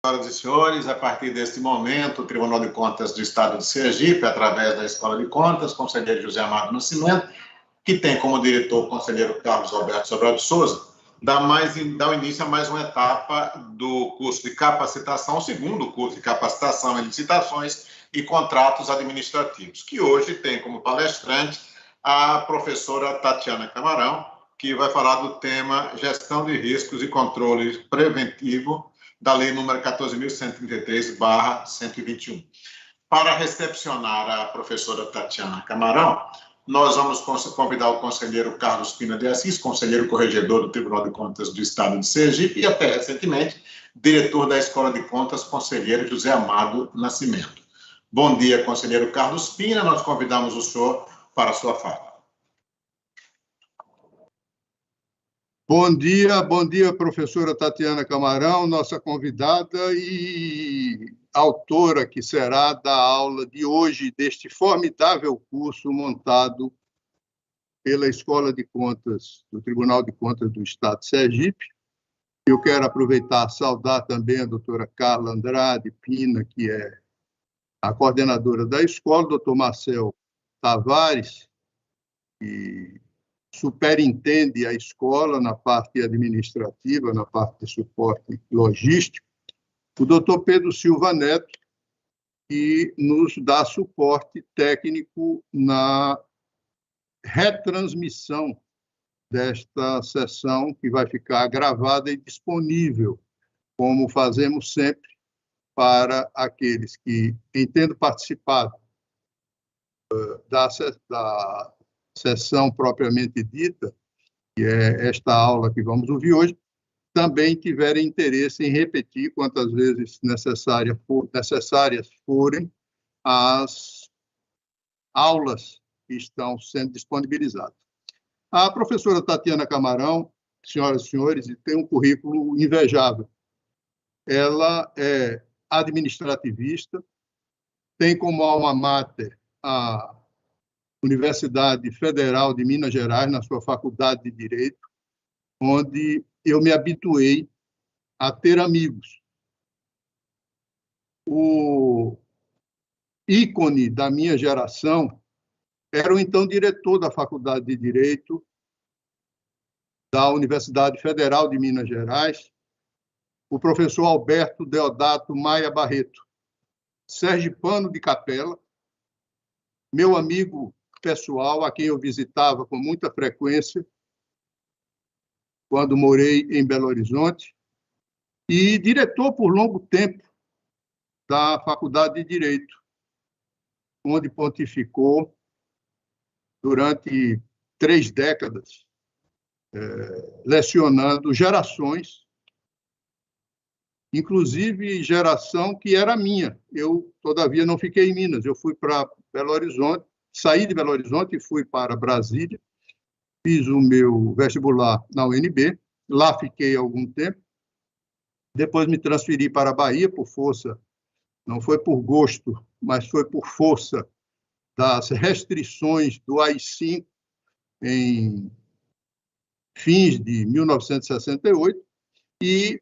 Senhoras e senhores, a partir deste momento, o Tribunal de Contas do Estado de Sergipe, através da Escola de Contas, conselheiro José Amado Nascimento, que tem como diretor o conselheiro Carlos Alberto Sobral de Souza, dá início a mais uma etapa do curso de capacitação, o segundo curso de capacitação em licitações e contratos administrativos, que hoje tem como palestrante a professora Tatiana Camarão, que vai falar do tema Gestão de Riscos e Controle Preventivo da Lei nº 14.133/121. Para recepcionar a professora Tatiana Camarão, nós vamos convidar o conselheiro Carlos Pina de Assis, conselheiro corregedor do Tribunal de Contas do Estado de Sergipe e, até recentemente, diretor da Escola de Contas, conselheiro José Amado Nascimento. Bom dia, conselheiro Carlos Pina, nós convidamos o senhor para a sua fala. Bom dia, professora Tatiana Camarão, nossa convidada e autora que será da aula de hoje deste formidável curso montado pela Escola de Contas do Tribunal de Contas do Estado de Sergipe. Eu quero aproveitar e saudar também a doutora Carla Andrade Pina, que é a coordenadora da escola, o doutor Marcel Tavares, que superintende a escola na parte administrativa, na parte de suporte logístico, o doutor Pedro Silva Neto, que nos dá suporte técnico na retransmissão desta sessão, que vai ficar gravada e disponível, como fazemos sempre, para aqueles que, tendo participado da sessão propriamente dita, que é esta aula que vamos ouvir hoje, também tiverem interesse em repetir quantas vezes necessárias forem as aulas que estão sendo disponibilizadas. A professora Tatiana Camarão, senhoras e senhores, tem um currículo invejável. Ela é administrativista, tem como alma mater a Universidade Federal de Minas Gerais, na sua Faculdade de Direito, onde eu me habituei a ter amigos. O ícone da minha geração era o então diretor da Faculdade de Direito da Universidade Federal de Minas Gerais, o professor Alberto Deodato Maia Barreto, sergipano de Capela, meu amigo pessoal, a quem eu visitava com muita frequência quando morei em Belo Horizonte, e diretor por longo tempo da Faculdade de Direito, onde pontificou durante 3 décadas, lecionando gerações, inclusive geração que era minha. Eu, todavia, não fiquei em Minas, eu fui para Belo Horizonte, saí de Belo Horizonte e fui para Brasília, fiz o meu vestibular na UNB, lá fiquei algum tempo, depois me transferi para a Bahia por força, não foi por gosto, mas foi por força das restrições do AI-5 em fins de 1968, e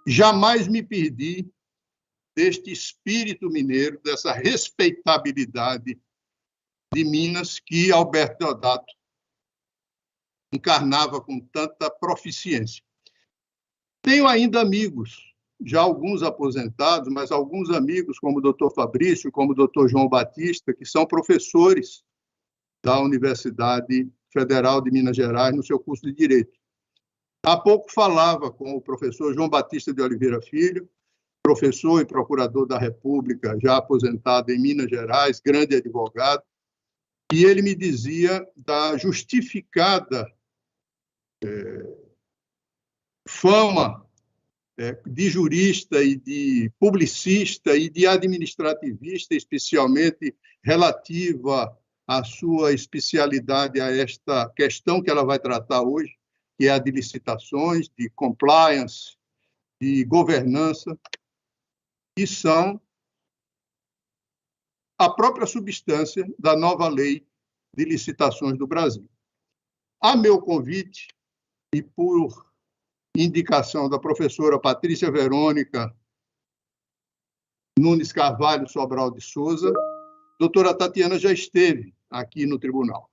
jamais me perdi deste espírito mineiro, dessa respeitabilidade de Minas que Alberto Deodato encarnava com tanta proficiência. Tenho ainda amigos, já alguns aposentados, mas alguns amigos, como o doutor Fabrício, como o doutor João Batista, que são professores da Universidade Federal de Minas Gerais no seu curso de Direito. Há pouco falava com o professor João Batista de Oliveira Filho, professor e procurador da República, já aposentado em Minas Gerais, grande advogado, e ele me dizia da justificada fama de jurista e de publicista e de administrativista, especialmente relativa à sua especialidade, a esta questão que ela vai tratar hoje, que é a de licitações, de compliance, de governança, que são a própria substância da nova lei de licitações do Brasil. A meu convite, e por indicação da professora Patrícia Verônica Nunes Carvalho Sobral de Souza. Doutora Tatiana já esteve aqui no tribunal,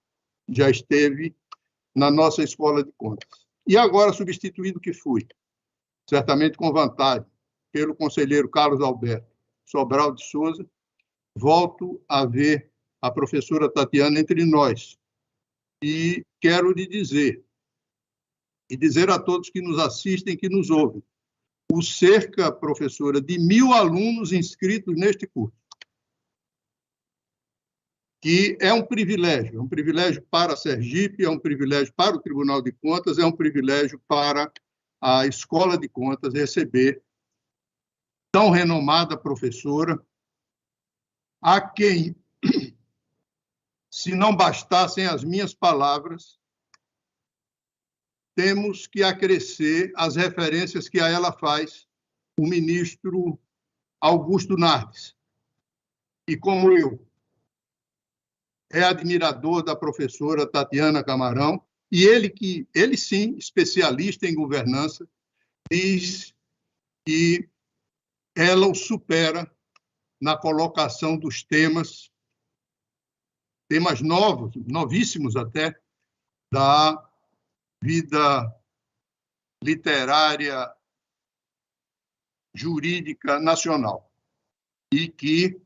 já esteve na nossa Escola de Contas. E agora, substituído que fui, certamente com vantagem, pelo conselheiro Carlos Alberto Sobral de Souza, volto a ver a professora Tatiana entre nós. E quero lhe dizer, e dizer a todos que nos assistem, que nos ouvem, o cerca, professora, de 1.000 alunos inscritos neste curso, que é um privilégio para a Sergipe, é um privilégio para o Tribunal de Contas, é um privilégio para a Escola de Contas receber tão renomada professora, a quem, se não bastassem as minhas palavras, temos que acrescer as referências que a ela faz o ministro Augusto Nardes. E como eu, é admirador da professora Tatiana Camarão, e ele sim, especialista em governança, diz que ela o supera na colocação dos temas novos, novíssimos até, da vida literária jurídica nacional. E que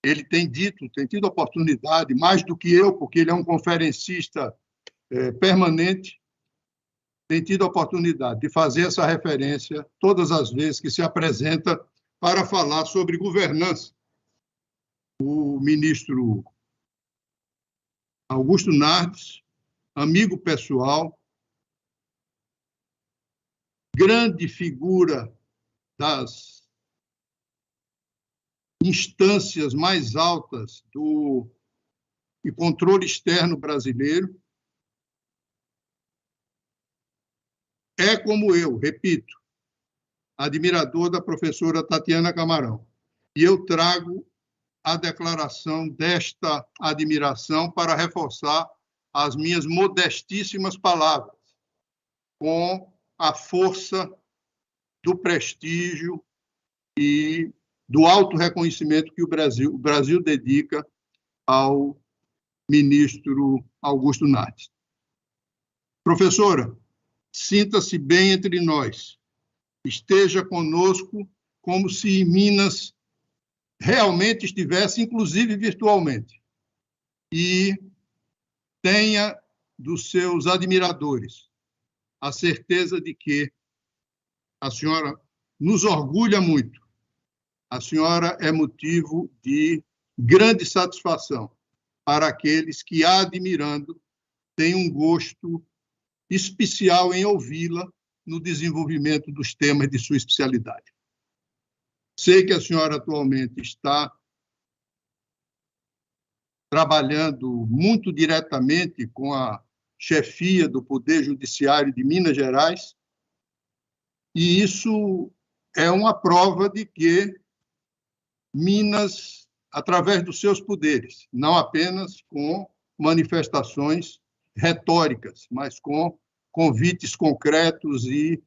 ele tem tido oportunidade, mais do que eu, porque ele é um conferencista permanente, tem tido a oportunidade de fazer essa referência todas as vezes que se apresenta para falar sobre governança. O ministro Augusto Nardes, amigo pessoal, grande figura das instâncias mais altas do controle externo brasileiro, é, como eu, repito, admirador da professora Tatiana Camarão. E eu trago a declaração desta admiração para reforçar as minhas modestíssimas palavras, com a força do prestígio e do alto reconhecimento que o Brasil dedica ao ministro Augusto Nardes. Professora, sinta-se bem entre nós. Esteja conosco como se em Minas realmente estivesse, inclusive virtualmente. E tenha dos seus admiradores a certeza de que a senhora nos orgulha muito. A senhora é motivo de grande satisfação para aqueles que, a admirando, têm um gosto especial em ouvi-la no desenvolvimento dos temas de sua especialidade. Sei que a senhora atualmente está trabalhando muito diretamente com a chefia do Poder Judiciário de Minas Gerais, e isso é uma prova de que Minas, através dos seus poderes, não apenas com manifestações retóricas, mas com convites concretos e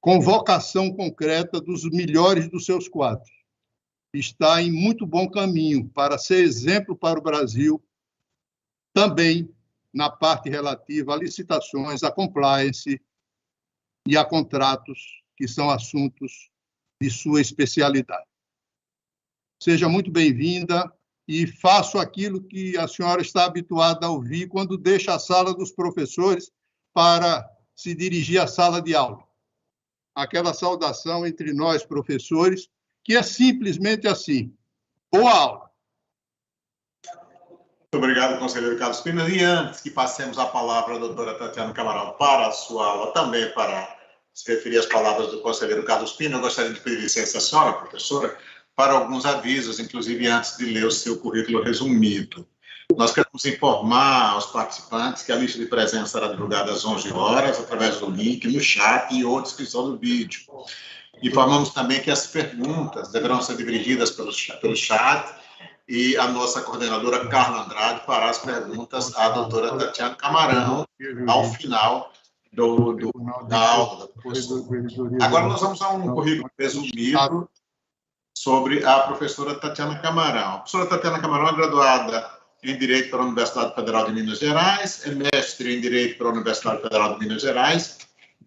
convocação concreta dos melhores dos seus quadros, está em muito bom caminho para ser exemplo para o Brasil, também na parte relativa a licitações, a compliance e a contratos, que são assuntos de sua especialidade. Seja muito bem-vinda e faço aquilo que a senhora está habituada a ouvir quando deixa a sala dos professores para se dirigir à sala de aula. Aquela saudação entre nós, professores, que é simplesmente assim: boa aula. Muito obrigado, conselheiro Carlos Pina. E antes que passemos a palavra à doutora Tatiana Camarão para a sua aula, também para se referir às palavras do conselheiro Carlos Pina, eu gostaria de pedir licença à senhora, professora, para alguns avisos, inclusive antes de ler o seu currículo resumido. Nós queremos informar aos participantes que a lista de presença será divulgada às 11 horas, através do link no chat e ou descrição do vídeo. Informamos também que as perguntas deverão ser dirigidas pelo chat e a nossa coordenadora Carla Andrade fará as perguntas à doutora Tatiana Camarão ao final da aula da professora. Agora nós vamos a um currículo resumido sobre a professora Tatiana Camarão. A professora Tatiana Camarão é graduada em Direito pela Universidade Federal de Minas Gerais, é mestre em Direito pela Universidade Federal de Minas Gerais,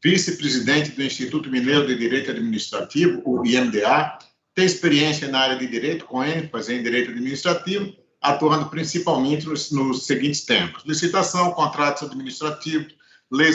vice-presidente do Instituto Mineiro de Direito Administrativo, o IMDA, tem experiência na área de Direito, com ênfase em Direito Administrativo, atuando principalmente nos seguintes temas: licitação, contratos administrativos, Lei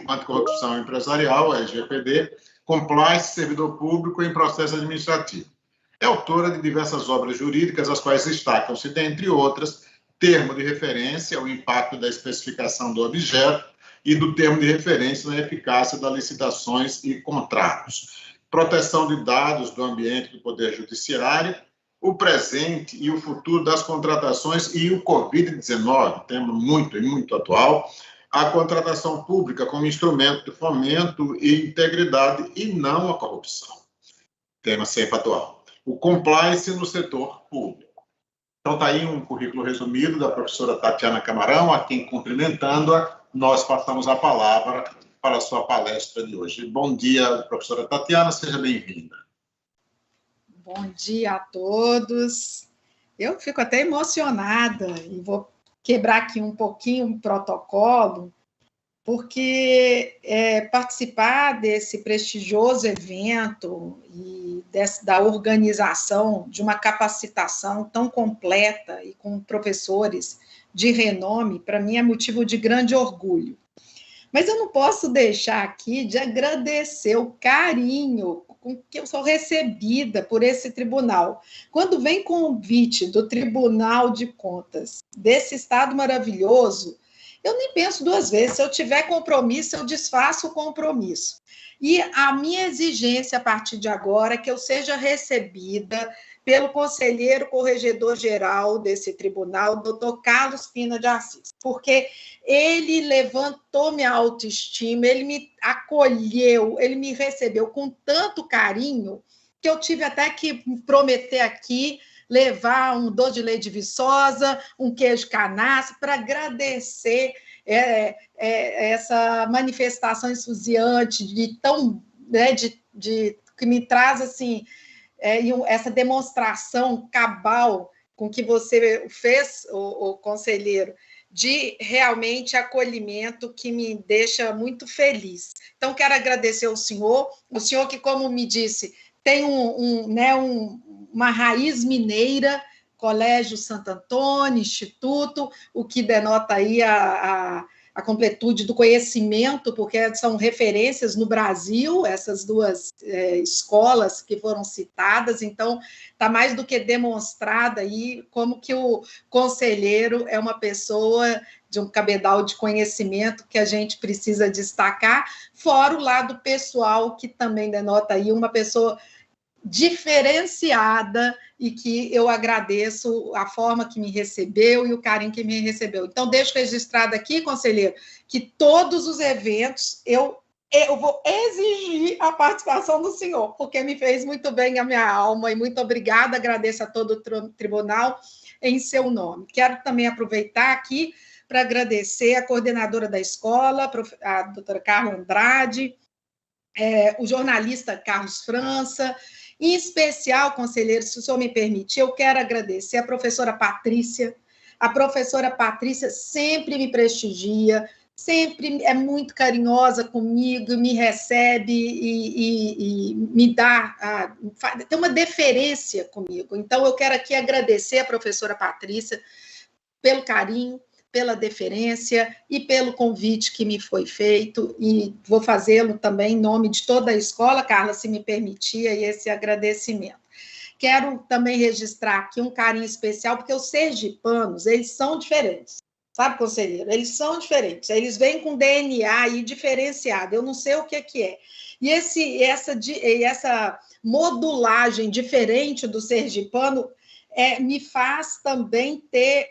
Anticorrupção Empresarial, a LGPD, compliance, servidor público em processo administrativo. É autora de diversas obras jurídicas, as quais destacam-se, dentre outras, termo de referência, o impacto da especificação do objeto e do termo de referência na eficácia das licitações e contratos, proteção de dados do ambiente do Poder Judiciário, o presente e o futuro das contratações e o Covid-19, tema muito atual, a contratação pública como instrumento de fomento e integridade e não a corrupção, tema sempre atual. O compliance no setor público. Então, está aí um currículo resumido da professora Tatiana Camarão, a quem, cumprimentando-a, nós passamos a palavra para a sua palestra de hoje. Bom dia, professora Tatiana, seja bem-vinda. Bom dia a todos. Eu fico até emocionada e vou quebrar aqui um pouquinho o protocolo, porque participar desse prestigioso evento e da organização de uma capacitação tão completa e com professores de renome, para mim é motivo de grande orgulho. Mas eu não posso deixar aqui de agradecer o carinho com que eu sou recebida por esse tribunal. Quando vem convite do Tribunal de Contas desse estado maravilhoso, eu nem penso duas vezes. Se eu tiver compromisso, eu desfaço o compromisso. E a minha exigência a partir de agora é que eu seja recebida pelo conselheiro corregedor-geral desse tribunal, doutor Carlos Pina de Assis, porque ele levantou minha autoestima, ele me acolheu, ele me recebeu com tanto carinho que eu tive até que prometer aqui levar um doce de leite de Viçosa, um queijo canastra, para agradecer essa manifestação entusiante que me traz assim essa demonstração cabal com que você fez, o conselheiro, de realmente acolhimento que me deixa muito feliz. Então, quero agradecer ao senhor que, como me disse, tem uma raiz mineira, Colégio Santo Antônio, Instituto, o que denota aí a completude do conhecimento, porque são referências no Brasil, essas duas escolas que foram citadas, então está mais do que demonstrada aí como que o conselheiro é uma pessoa de um cabedal de conhecimento que a gente precisa destacar, fora o lado pessoal, que também denota aí uma pessoa diferenciada e que eu agradeço a forma que me recebeu e o carinho que me recebeu. Então, deixo registrado aqui, conselheiro, que todos os eventos eu vou exigir a participação do senhor, porque me fez muito bem a minha alma, e muito obrigada, agradeço a todo o tribunal em seu nome. Quero também aproveitar aqui para agradecer a coordenadora da escola, a doutora Carla Andrade, o jornalista Carlos França. Em especial, conselheiro, se o senhor me permitir, eu quero agradecer a professora Patrícia. A professora Patrícia sempre me prestigia, sempre é muito carinhosa comigo, me recebe e me dá, tem uma deferência comigo. Então, eu quero aqui agradecer a professora Patrícia pelo carinho, pela deferência e pelo convite que me foi feito, e vou fazê-lo também em nome de toda a escola, Carla, se me permitir, esse agradecimento. Quero também registrar aqui um carinho especial, porque os sergipanos, eles são diferentes, sabe, conselheiro? Eles são diferentes, eles vêm com DNA aí diferenciado, eu não sei o que é. E essa modulagem diferente do sergipano me faz também ter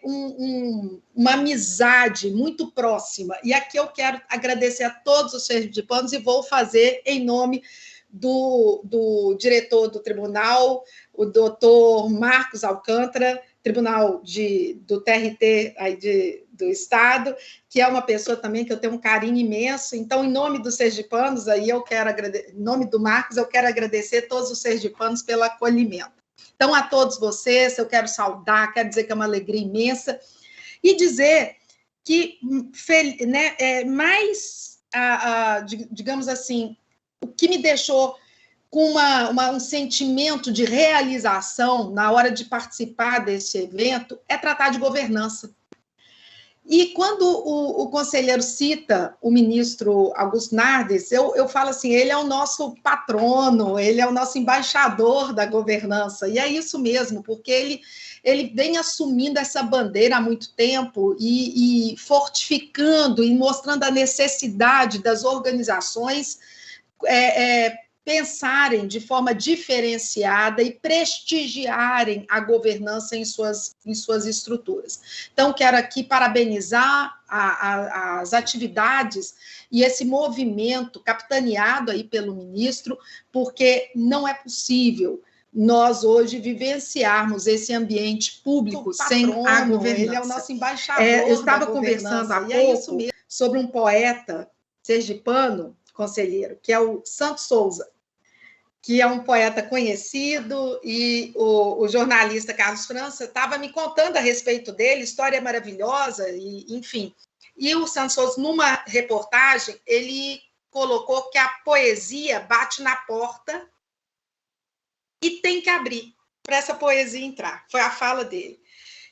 uma amizade muito próxima. E aqui eu quero agradecer a todos os sergipanos e vou fazer em nome do diretor do tribunal, o doutor Marcos Alcântara, tribunal do TRT aí do Estado, que é uma pessoa também que eu tenho um carinho imenso. Então, em nome dos sergipanos, aí eu quero agradecer, em nome do Marcos, eu quero agradecer todos os sergipanos pelo acolhimento. Então, a todos vocês, eu quero saudar, quero dizer que é uma alegria imensa, e dizer que, né, digamos assim, o que me deixou com um sentimento de realização na hora de participar desse evento é tratar de governança. E quando o conselheiro cita o ministro Augusto Nardes, eu falo assim, ele é o nosso patrono, ele é o nosso embaixador da governança, e é isso mesmo, porque ele vem assumindo essa bandeira há muito tempo e fortificando e mostrando a necessidade das organizações pensarem de forma diferenciada e prestigiarem a governança em suas estruturas. Então, quero aqui parabenizar as atividades e esse movimento capitaneado aí pelo ministro, porque não é possível nós hoje vivenciarmos esse ambiente público sem a governança. Ele é o nosso embaixador. Eu estava conversando há pouco sobre um poeta sergipano, conselheiro, que é o Santos Souza, que é um poeta conhecido, e o jornalista Carlos França estava me contando a respeito dele, história maravilhosa, e, enfim. E o Santos Souza, numa reportagem, ele colocou que a poesia bate na porta e tem que abrir para essa poesia entrar. Foi a fala dele.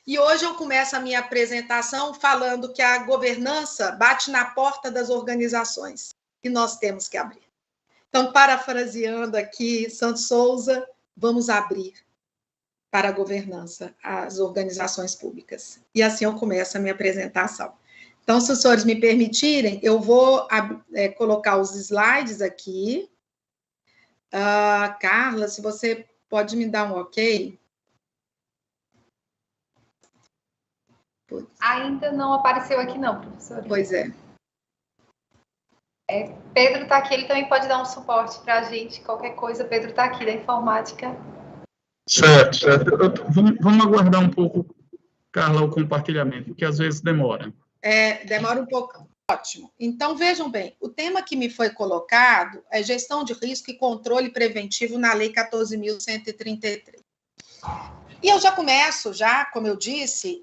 E hoje eu começo a minha apresentação falando que a governança bate na porta das organizações e nós temos que abrir. Então, parafraseando aqui Santos Souza, vamos abrir para a governança as organizações públicas. E assim eu começo a minha apresentação. Então, se os senhores me permitirem, eu vou colocar os slides aqui. Carla, se você pode me dar um ok? Ainda não apareceu aqui não, professora. Pois é. Pedro está aqui, ele também pode dar um suporte para a gente, qualquer coisa. Pedro está aqui, da informática. Certo. Vamos aguardar um pouco, Carla, o compartilhamento, porque às vezes demora. Demora um pouco. Ótimo. Então, vejam bem, o tema que me foi colocado é gestão de risco e controle preventivo na Lei 14.133. E eu já começo, como eu disse,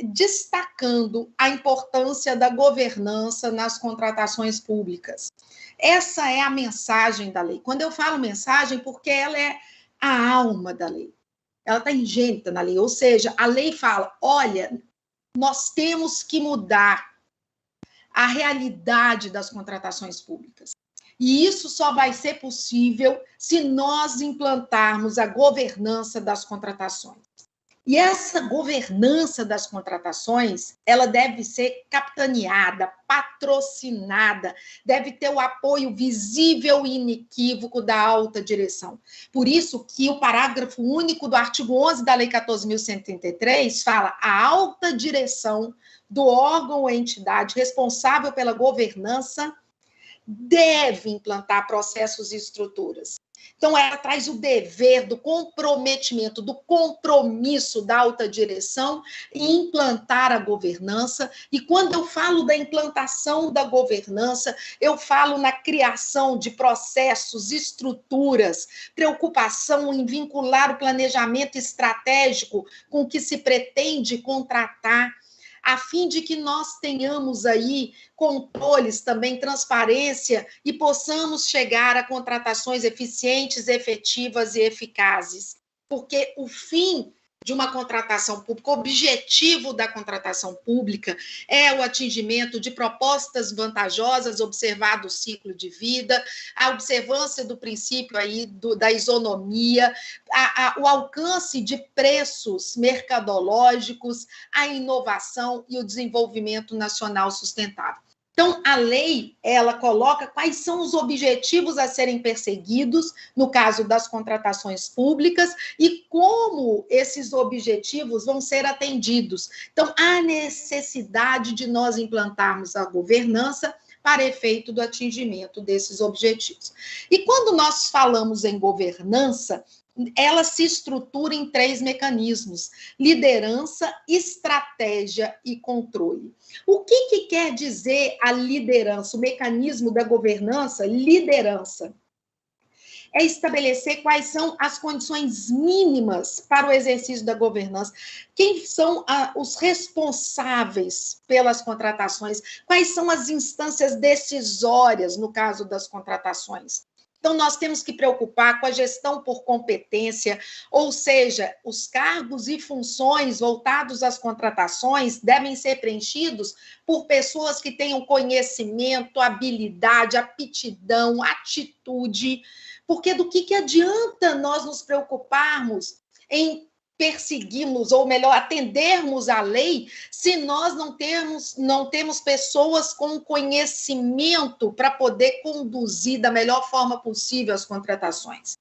destacando a importância da governança nas contratações públicas. Essa é a mensagem da lei. Quando eu falo mensagem, porque ela é a alma da lei. Ela está ingênita na lei, ou seja, a lei fala, olha, nós temos que mudar a realidade das contratações públicas. E isso só vai ser possível se nós implantarmos a governança das contratações. E essa governança das contratações, ela deve ser capitaneada, patrocinada, deve ter o apoio visível e inequívoco da alta direção. Por isso que o parágrafo único do artigo 11 da Lei 14.133 fala a alta direção do órgão ou entidade responsável pela governança deve implantar processos e estruturas. Então, ela traz o dever do comprometimento, do compromisso da alta direção em implantar a governança. E quando eu falo da implantação da governança, eu falo na criação de processos, estruturas, preocupação em vincular o planejamento estratégico com o que se pretende contratar, a fim de que nós tenhamos aí controles, também transparência, e possamos chegar a contratações eficientes, efetivas e eficazes. Porque o fim de uma contratação pública, o objetivo da contratação pública é o atingimento de propostas vantajosas, observado o ciclo de vida, a observância do princípio aí da isonomia, o alcance de preços mercadológicos, a inovação e o desenvolvimento nacional sustentável. Então, a lei, ela coloca quais são os objetivos a serem perseguidos, no caso das contratações públicas, e como esses objetivos vão ser atendidos. Então, há necessidade de nós implantarmos a governança para efeito do atingimento desses objetivos. E quando nós falamos em governança, ela se estrutura em 3 mecanismos: liderança, estratégia e controle. O que quer dizer a liderança? O mecanismo da governança, liderança, é estabelecer quais são as condições mínimas para o exercício da governança, quem são os responsáveis pelas contratações, quais são as instâncias decisórias no caso das contratações. Então, nós temos que preocupar com a gestão por competência, ou seja, os cargos e funções voltados às contratações devem ser preenchidos por pessoas que tenham conhecimento, habilidade, aptidão, atitude, porque do que adianta nós nos preocuparmos em perseguirmos, ou melhor, atendermos à lei, se nós não temos pessoas com conhecimento para poder conduzir da melhor forma possível as contratações.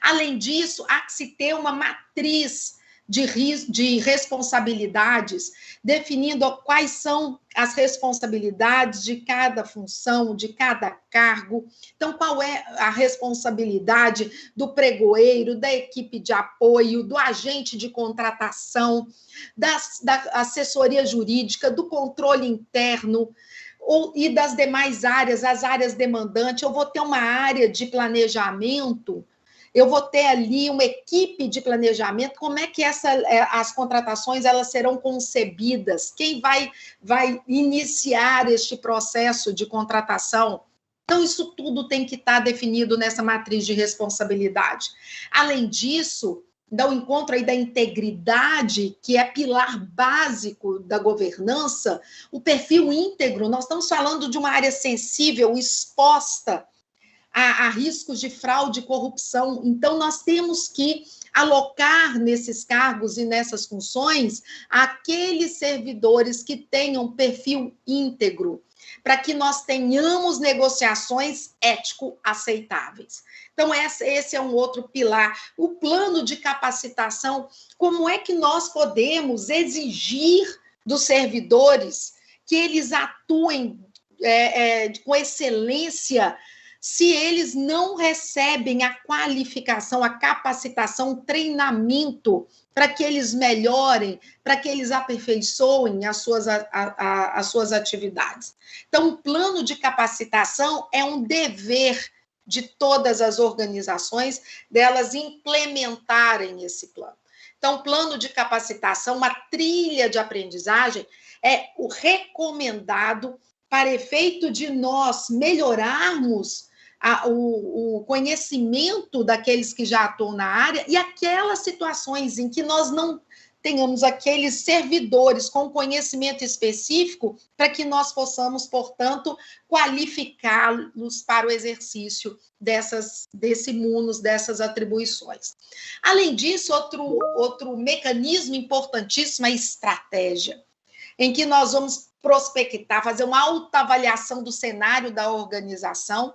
Além disso, há que se ter uma matriz de responsabilidades, definindo quais são as responsabilidades de cada função, de cada cargo. Então, qual é a responsabilidade do pregoeiro, da equipe de apoio, do agente de contratação, da assessoria jurídica, do controle interno, e das demais áreas, as áreas demandantes. Eu vou ter uma área de planejamento, eu vou ter ali uma equipe de planejamento, como é que as contratações elas serão concebidas, quem vai iniciar este processo de contratação. Então, isso tudo tem que estar definido nessa matriz de responsabilidade. Além disso, dá o encontro aí da integridade, que é pilar básico da governança, o perfil íntegro. Nós estamos falando de uma área sensível, exposta a riscos de fraude e corrupção. Então, nós temos que alocar nesses cargos e nessas funções aqueles servidores que tenham perfil íntegro, para que nós tenhamos negociações ético-aceitáveis. Então, esse é um outro pilar. O plano de capacitação, como é que nós podemos exigir dos servidores que eles atuem com excelência, se eles não recebem a qualificação, a capacitação, o treinamento para que eles melhorem, para que eles aperfeiçoem as suas atividades. Então, o plano de capacitação é um dever de todas as organizações, delas implementarem esse plano. Então, o plano de capacitação, uma trilha de aprendizagem, é o recomendado para efeito de nós melhorarmos o conhecimento daqueles que já atuam na área e aquelas situações em que nós não tenhamos aqueles servidores com conhecimento específico para que nós possamos, portanto, qualificá-los para o exercício desse munus, dessas atribuições. Além disso, outro mecanismo importantíssimo é a estratégia, em que nós vamos prospectar, fazer uma autoavaliação do cenário da organização,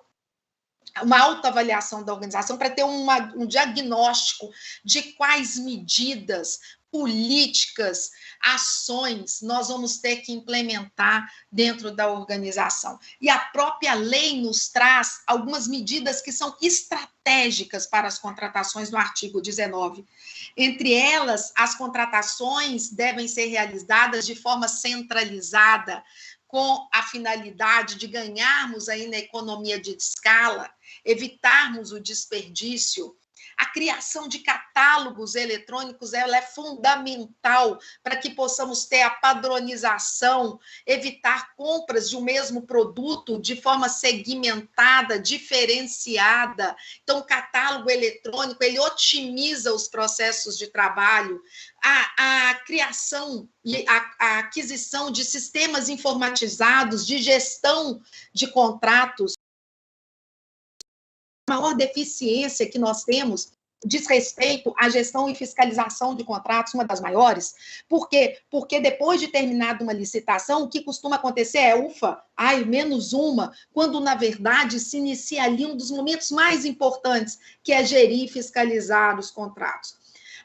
para ter um diagnóstico de quais medidas, políticas, ações nós vamos ter que implementar dentro da organização. E a própria lei nos traz algumas medidas que são estratégicas para as contratações no artigo 19. Entre elas, as contratações devem ser realizadas de forma centralizada, com a finalidade de ganharmos aí na economia de escala, evitarmos o desperdício. A criação de catálogos eletrônicos ela é fundamental para que possamos ter a padronização, evitar compras de um mesmo produto de forma segmentada, diferenciada. Então, o catálogo eletrônico ele otimiza os processos de trabalho. A criação e a aquisição de sistemas informatizados de gestão de contratos. A maior deficiência que nós temos diz respeito à gestão e fiscalização de contratos, uma das maiores. Por quê? Porque depois de terminada uma licitação, o que costuma acontecer é, menos uma, quando, na verdade, se inicia ali um dos momentos mais importantes, que é gerir e fiscalizar os contratos.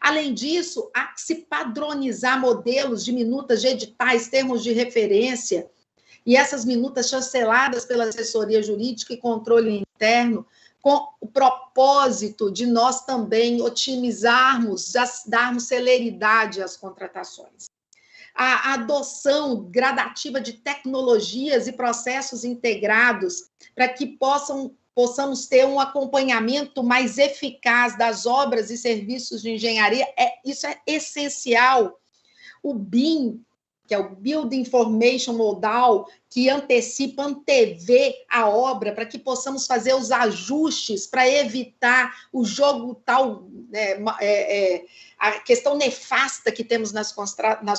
Além disso, há que se padronizar modelos de minutas de editais, termos de referência, e essas minutas chanceladas pela assessoria jurídica e controle interno, com o propósito de nós também otimizarmos, darmos celeridade às contratações. A adoção gradativa de tecnologias e processos integrados para que possamos ter um acompanhamento mais eficaz das obras e serviços de engenharia, isso é essencial. O BIM, que é o Building Information Modal, que antevê a obra para que possamos fazer os ajustes para evitar o jogo tal, a questão nefasta que temos nas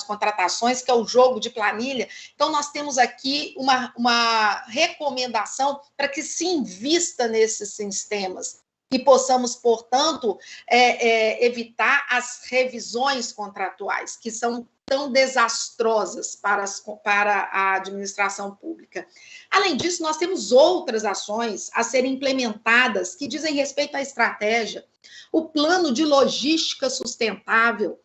contratações, que é o jogo de planilha. Então, nós temos aqui uma recomendação para que se invista nesses sistemas e possamos, portanto, evitar as revisões contratuais, que são tão desastrosas para a administração pública. Além disso, nós temos outras ações a serem implementadas que dizem respeito à estratégia, o plano de logística sustentável.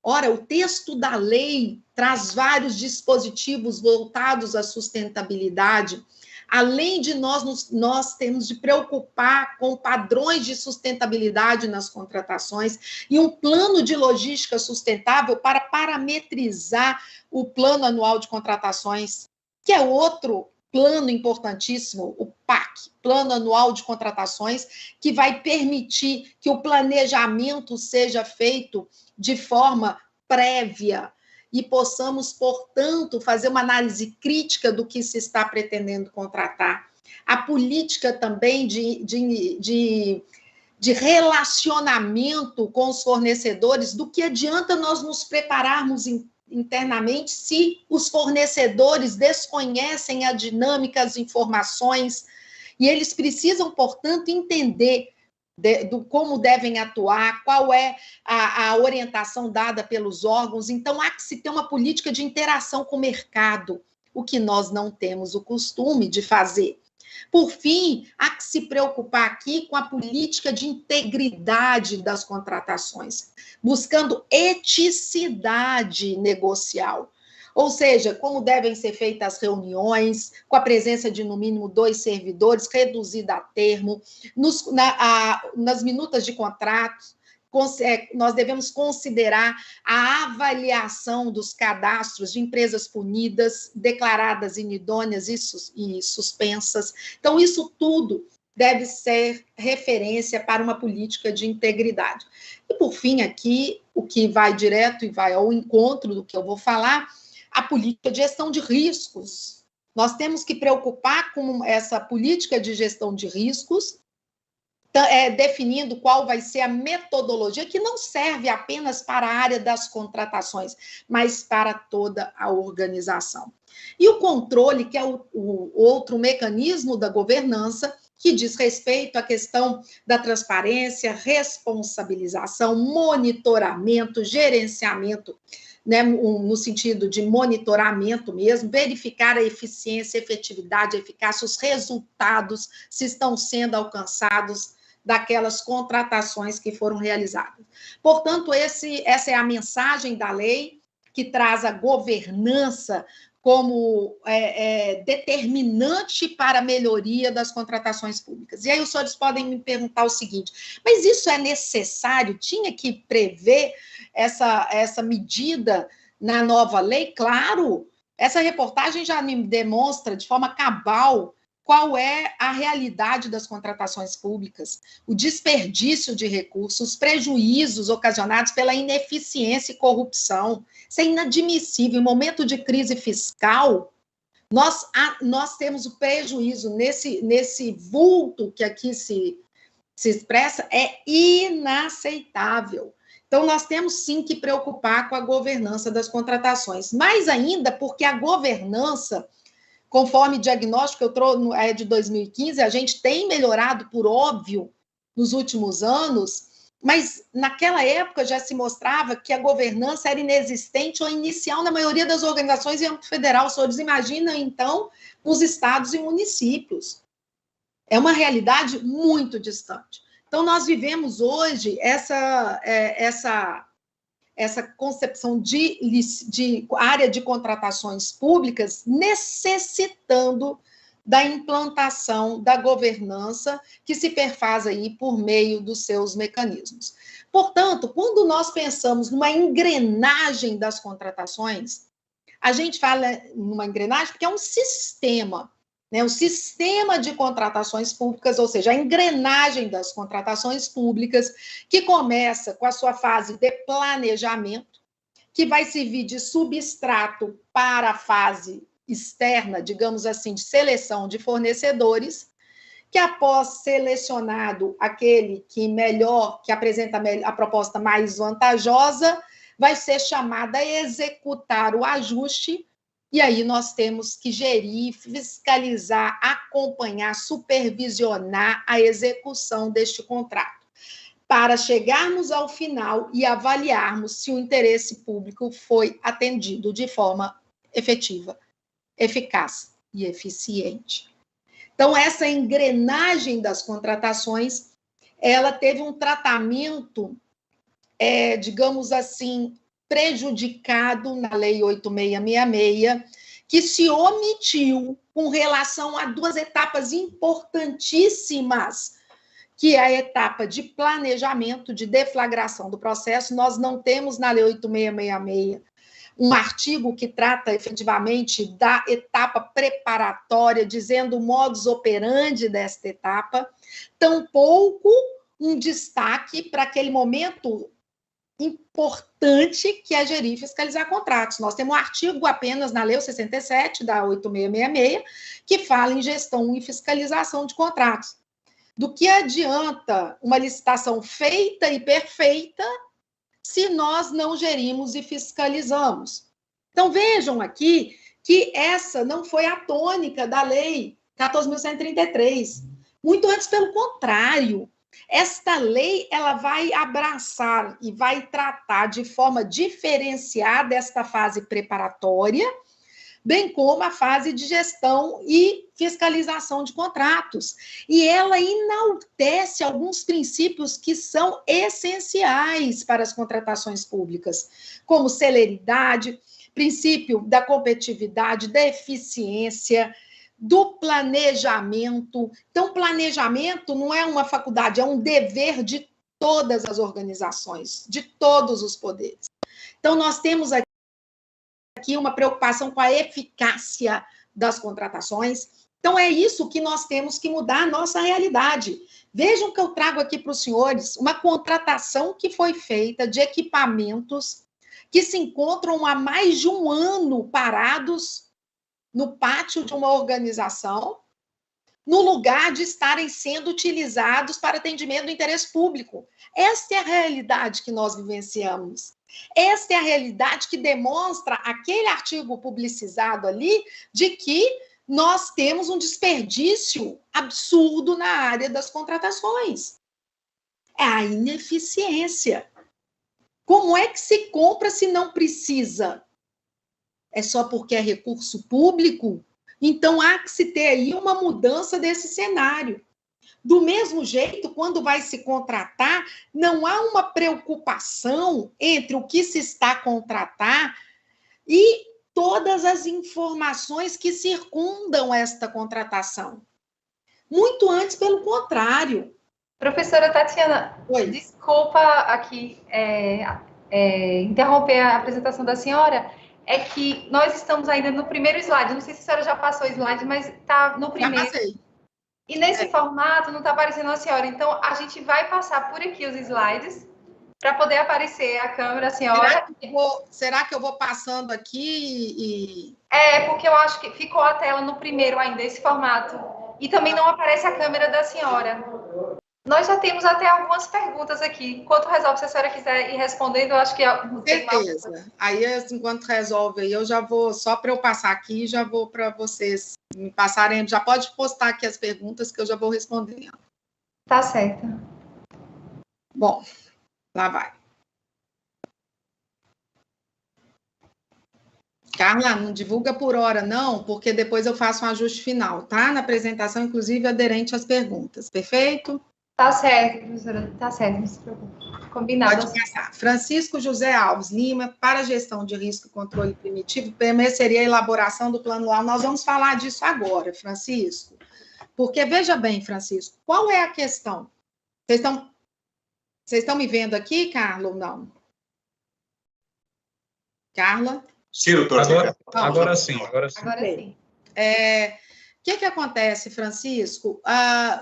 Ora, o texto da lei traz vários dispositivos voltados à sustentabilidade. Além de nós temos de preocupar com padrões de sustentabilidade nas contratações e um plano de logística sustentável para parametrizar o plano anual de contratações, que é outro plano importantíssimo, o PAC, Plano Anual de Contratações, que vai permitir que o planejamento seja feito de forma prévia, e possamos, portanto, fazer uma análise crítica do que se está pretendendo contratar. A política também de relacionamento com os fornecedores, do que adianta nós nos prepararmos internamente se os fornecedores desconhecem a dinâmica, as informações, e eles precisam, portanto, entender do como devem atuar, qual é a orientação dada pelos órgãos. Então, há que se ter uma política de interação com o mercado, o que nós não temos o costume de fazer. Por fim, há que se preocupar aqui com a política de integridade das contratações, buscando eticidade negocial. Ou seja, como devem ser feitas as reuniões, com a presença de, no mínimo, 2 servidores, reduzida a termo, nas minutas de contratos, nós devemos considerar a avaliação dos cadastros de empresas punidas, declaradas inidôneas e suspensas. Então, isso tudo deve ser referência para uma política de integridade. E, por fim, aqui, o que vai direto e vai ao encontro do que eu vou falar, a política de gestão de riscos. Nós temos que preocupar com essa política de gestão de riscos, definindo qual vai ser a metodologia, que não serve apenas para a área das contratações, mas para toda a organização. E o controle, que é o outro mecanismo da governança, que diz respeito à questão da transparência, responsabilização, monitoramento, gerenciamento, né, no sentido de monitoramento mesmo, verificar a eficiência, efetividade, eficácia, os resultados, se estão sendo alcançados daquelas contratações que foram realizadas. Portanto, essa é a mensagem da lei, que traz a governança como determinante para a melhoria das contratações públicas. E aí os senhores podem me perguntar o seguinte, mas isso é necessário? Tinha que prever essa medida na nova lei? Claro, essa reportagem já me demonstra de forma cabal qual é a realidade das contratações públicas, o desperdício de recursos, os prejuízos ocasionados pela ineficiência e corrupção. Isso é inadmissível. Em momento de crise fiscal, nós temos o prejuízo nesse vulto que aqui se expressa, é inaceitável. Então, nós temos sim que preocupar com a governança das contratações, mais ainda porque a governança, conforme diagnóstico que eu trouxe de 2015, a gente tem melhorado, por óbvio, nos últimos anos, mas naquela época já se mostrava que a governança era inexistente ou inicial na maioria das organizações em âmbito federal. Os senhores imaginam, então, os estados e municípios. É uma realidade muito distante. Então, nós vivemos hoje essa concepção de área de contratações públicas, necessitando da implantação da governança que se perfaz aí por meio dos seus mecanismos. Portanto, quando nós pensamos numa engrenagem das contratações, a gente fala numa engrenagem porque é um sistema, né? Um sistema de contratações públicas, ou seja, a engrenagem das contratações públicas, que começa com a sua fase de planejamento, que vai servir de substrato para a fase externa, digamos assim, de seleção de fornecedores, que após selecionado aquele que apresenta a proposta mais vantajosa, vai ser chamada a executar o ajuste, e aí nós temos que gerir, fiscalizar, acompanhar, supervisionar a execução deste contrato, para chegarmos ao final e avaliarmos se o interesse público foi atendido de forma efetiva, eficaz e eficiente. Então, essa engrenagem das contratações, ela teve um tratamento, digamos assim, prejudicado na Lei 8666, que se omitiu com relação a duas etapas importantíssimas, que é a etapa de planejamento, de deflagração do processo. Nós não temos na Lei 8666 um artigo que trata efetivamente da etapa preparatória, dizendo o modus operandi desta etapa, tampouco um destaque para aquele momento importante que é gerir e fiscalizar contratos. Nós temos um artigo apenas na Lei 67, da 8666, que fala em gestão e fiscalização de contratos. Do que adianta uma licitação feita e perfeita se nós não gerimos e fiscalizamos? Então, vejam aqui que essa não foi a tônica da Lei 14.133. Muito antes, pelo contrário. Esta lei, ela vai abraçar e vai tratar de forma diferenciada esta fase preparatória, bem como a fase de gestão e fiscalização de contratos. E ela enaltece alguns princípios que são essenciais para as contratações públicas, como celeridade, princípio da competitividade, da eficiência, do planejamento. Então, planejamento não é uma faculdade, é um dever de todas as organizações, de todos os poderes. Então, nós temos aqui uma preocupação com a eficácia das contratações. Então, é isso que nós temos que mudar a nossa realidade. Vejam que eu trago aqui para os senhores uma contratação que foi feita de equipamentos que se encontram há mais de um ano parados no pátio de uma organização, no lugar de estarem sendo utilizados para atendimento do interesse público. Esta é a realidade que nós vivenciamos. Esta é a realidade que demonstra aquele artigo publicizado ali de que nós temos um desperdício absurdo na área das contratações. É a ineficiência. Como é que se compra se não precisa? É só porque é recurso público? Então, há que se ter aí uma mudança desse cenário. Do mesmo jeito, quando vai se contratar, não há uma preocupação entre o que se está a contratar e todas as informações que circundam esta contratação. Muito antes, pelo contrário. Professora Tatiana, Oi. Desculpa aqui interromper a apresentação da senhora, é que nós estamos ainda no primeiro slide. Não sei se a senhora já passou o slide, mas está no primeiro. Já passei. E nesse formato não está aparecendo a senhora. Então, a gente vai passar por aqui os slides para poder aparecer a câmera, a senhora. Será que eu vou passando aqui e... Porque eu acho que ficou a tela no primeiro ainda, esse formato. E também não aparece a câmera da senhora. Nós já temos até algumas perguntas aqui. Enquanto resolve, se a senhora quiser ir respondendo, eu acho que... Certeza. Aí, enquanto resolve, aí eu já vou, só para eu passar aqui, já vou para vocês me passarem, já pode postar aqui as perguntas que eu já vou respondendo. Tá certo. Bom, lá vai. Carla, não divulga por hora, não, porque depois eu faço um ajuste final, tá? Na apresentação, inclusive, aderente às perguntas. Perfeito? Tá certo, professora. Tá certo, não se preocupe. Combinado. Pode passar. Francisco José Alves Lima, para a gestão de risco e controle primitivo, permaneceria a elaboração do plano anual. Nós vamos falar disso agora, Francisco. Porque, veja bem, Francisco, qual é a questão? Vocês estão me vendo aqui, Carla, ou não? Carla? Ciro, agora sim. Agora sim. O que acontece, Francisco?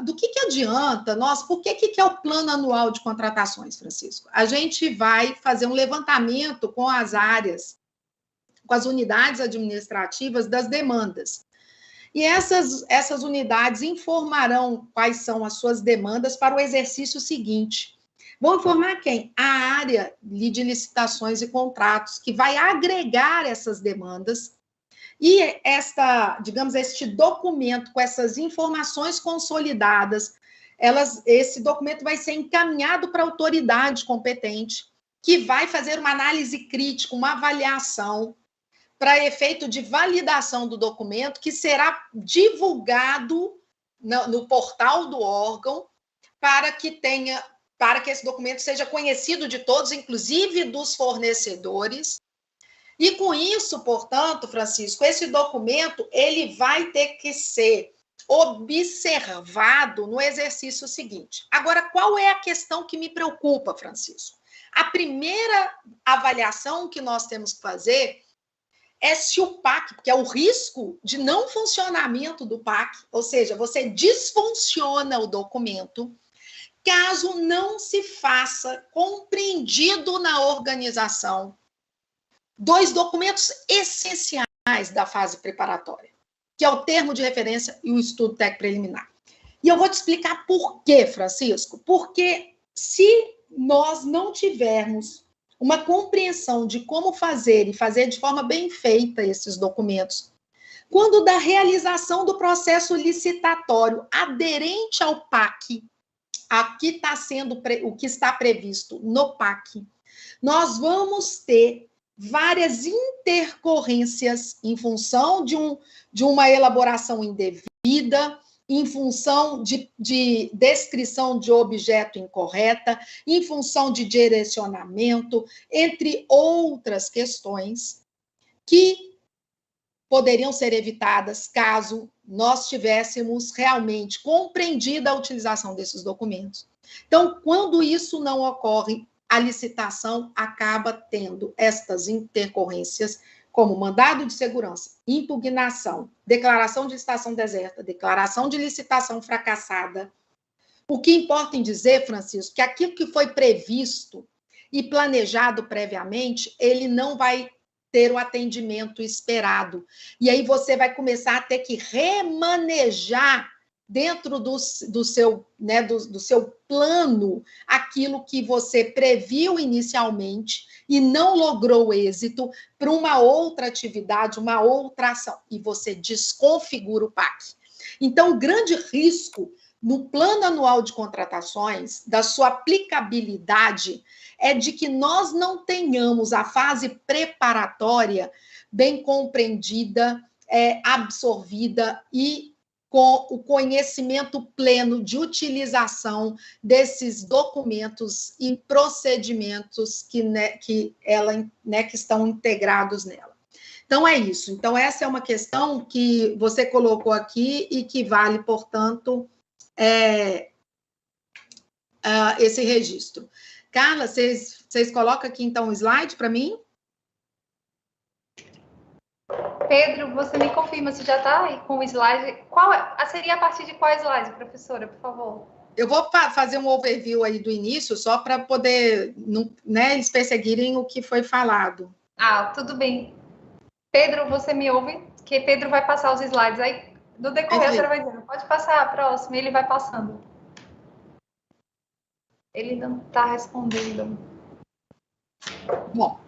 Do que adianta nós? Por que é o plano anual de contratações, Francisco? A gente vai fazer um levantamento com as áreas, com as unidades administrativas das demandas. E essas unidades informarão quais são as suas demandas para o exercício seguinte. Vão informar quem? A área de licitações e contratos, que vai agregar essas demandas. E este documento com essas informações consolidadas, esse documento vai ser encaminhado para a autoridade competente, que vai fazer uma análise crítica, uma avaliação, para efeito de validação do documento, que será divulgado no portal do órgão, para que esse documento seja conhecido de todos, inclusive dos fornecedores. E com isso, portanto, Francisco, esse documento ele vai ter que ser observado no exercício seguinte. Agora, qual é a questão que me preocupa, Francisco? A primeira avaliação que nós temos que fazer é se o PAC, que é o risco de não funcionamento do PAC, ou seja, você disfunciona o documento, caso não se faça compreendido na organização dois documentos essenciais da fase preparatória, que é o termo de referência e o estudo técnico preliminar. E eu vou te explicar por quê, Francisco. Porque se nós não tivermos uma compreensão de como fazer e fazer de forma bem feita esses documentos, quando da realização do processo licitatório aderente ao PAC, o que está previsto no PAC, nós vamos ter várias intercorrências em função de uma elaboração indevida, em função de descrição de objeto incorreta, em função de direcionamento, entre outras questões que poderiam ser evitadas caso nós tivéssemos realmente compreendido a utilização desses documentos. Então, quando isso não ocorre, a licitação acaba tendo estas intercorrências, como mandado de segurança, impugnação, declaração de licitação deserta, declaração de licitação fracassada. O que importa em dizer, Francisco, que aquilo que foi previsto e planejado previamente, ele não vai ter o atendimento esperado. E aí você vai começar a ter que remanejar dentro do seu plano, aquilo que você previu inicialmente e não logrou êxito para uma outra atividade, uma outra ação, e você desconfigura o PAC. Então, o grande risco no plano anual de contratações, da sua aplicabilidade, é de que nós não tenhamos a fase preparatória bem compreendida, absorvida e com o conhecimento pleno de utilização desses documentos e procedimentos que estão integrados nela. Então, é isso. Então, essa é uma questão que você colocou aqui e que vale, portanto, esse registro. Carla, vocês colocam aqui, então, um slide para mim? Pedro, você me confirma se já está aí com o slide. Seria a partir de qual slide, professora, por favor? Eu vou fazer um overview aí do início, só para poder, eles perseguirem o que foi falado. Tudo bem. Pedro, você me ouve? Que Pedro vai passar os slides aí. Do decorrer, a senhora vai dizendo, pode passar a próxima, ele vai passando. Ele não está respondendo. Bom.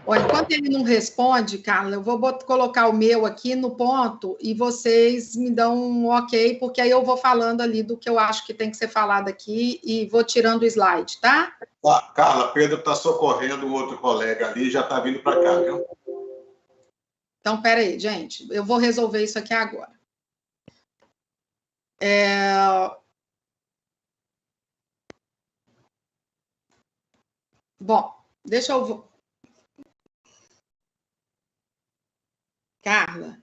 Olha, enquanto ele não responde, Carla, eu vou colocar o meu aqui no ponto e vocês me dão um ok, porque aí eu vou falando ali do que eu acho que tem que ser falado aqui e vou tirando o slide, tá? Carla, Pedro está socorrendo um outro colega ali e já está vindo para cá, viu? Então, peraí, gente, eu vou resolver isso aqui agora. Bom, deixa eu... Carla.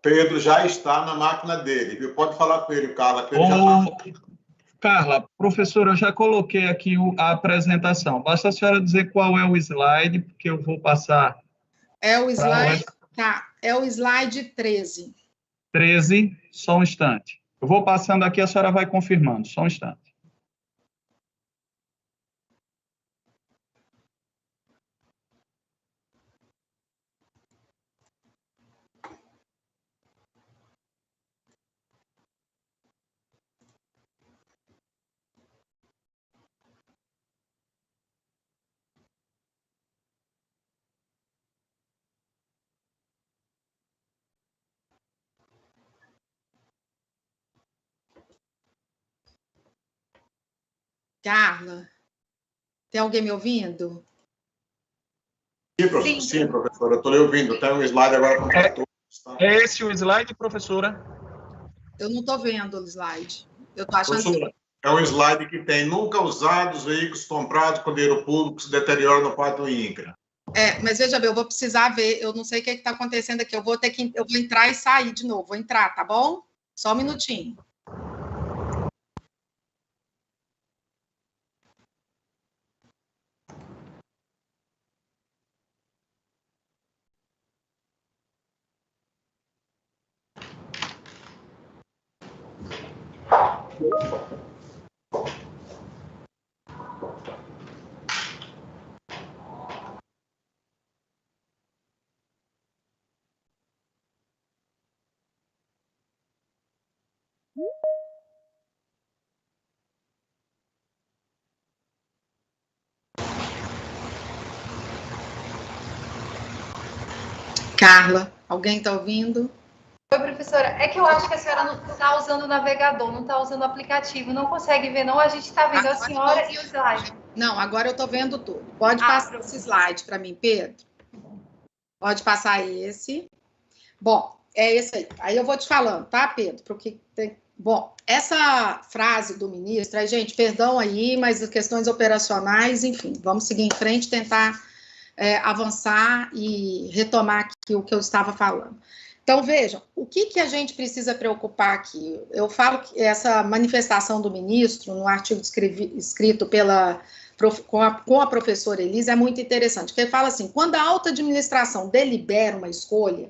Pedro já está na máquina dele, viu? Pode falar com ele, Carla. Pedro já está... Carla, professora, eu já coloquei aqui a apresentação. Basta a senhora dizer qual é o slide, porque eu vou passar... É o slide, tá, é o slide 13. 13, só um instante. Eu vou passando aqui, a senhora vai confirmando, só um instante. Carla, tem alguém me ouvindo? Sim, professora, eu estou lhe ouvindo. Tem um slide agora com 14. É esse o slide, professora? Eu não estou vendo o slide. Eu estou achando professora, é um slide que tem nunca usados, veículos comprados com dinheiro público se deterioram no quadro do INCRA. Mas veja bem, eu vou precisar ver, eu não sei o que está acontecendo aqui, eu vou entrar e sair de novo, vou entrar, tá bom? Só um minutinho. Carla, alguém está ouvindo? Oi, professora. É que eu acho que a senhora não está usando o navegador, não está usando o aplicativo, não consegue ver, não? A gente está vendo a senhora e o slide. Não, agora eu estou vendo tudo. Pode passar esse slide para mim, Pedro? Pode passar esse. Bom, é esse aí. Aí eu vou te falando, tá, Pedro? Porque tem... Bom, essa frase do ministro, aí, gente, perdão aí, mas as questões operacionais, enfim, vamos seguir em frente, tentar avançar e retomar aqui o que eu estava falando. Então, vejam, o que a gente precisa preocupar aqui? Eu falo que essa manifestação do ministro, no artigo escrito com a professora Elisa, é muito interessante, porque ele fala assim, quando a alta administração delibera uma escolha,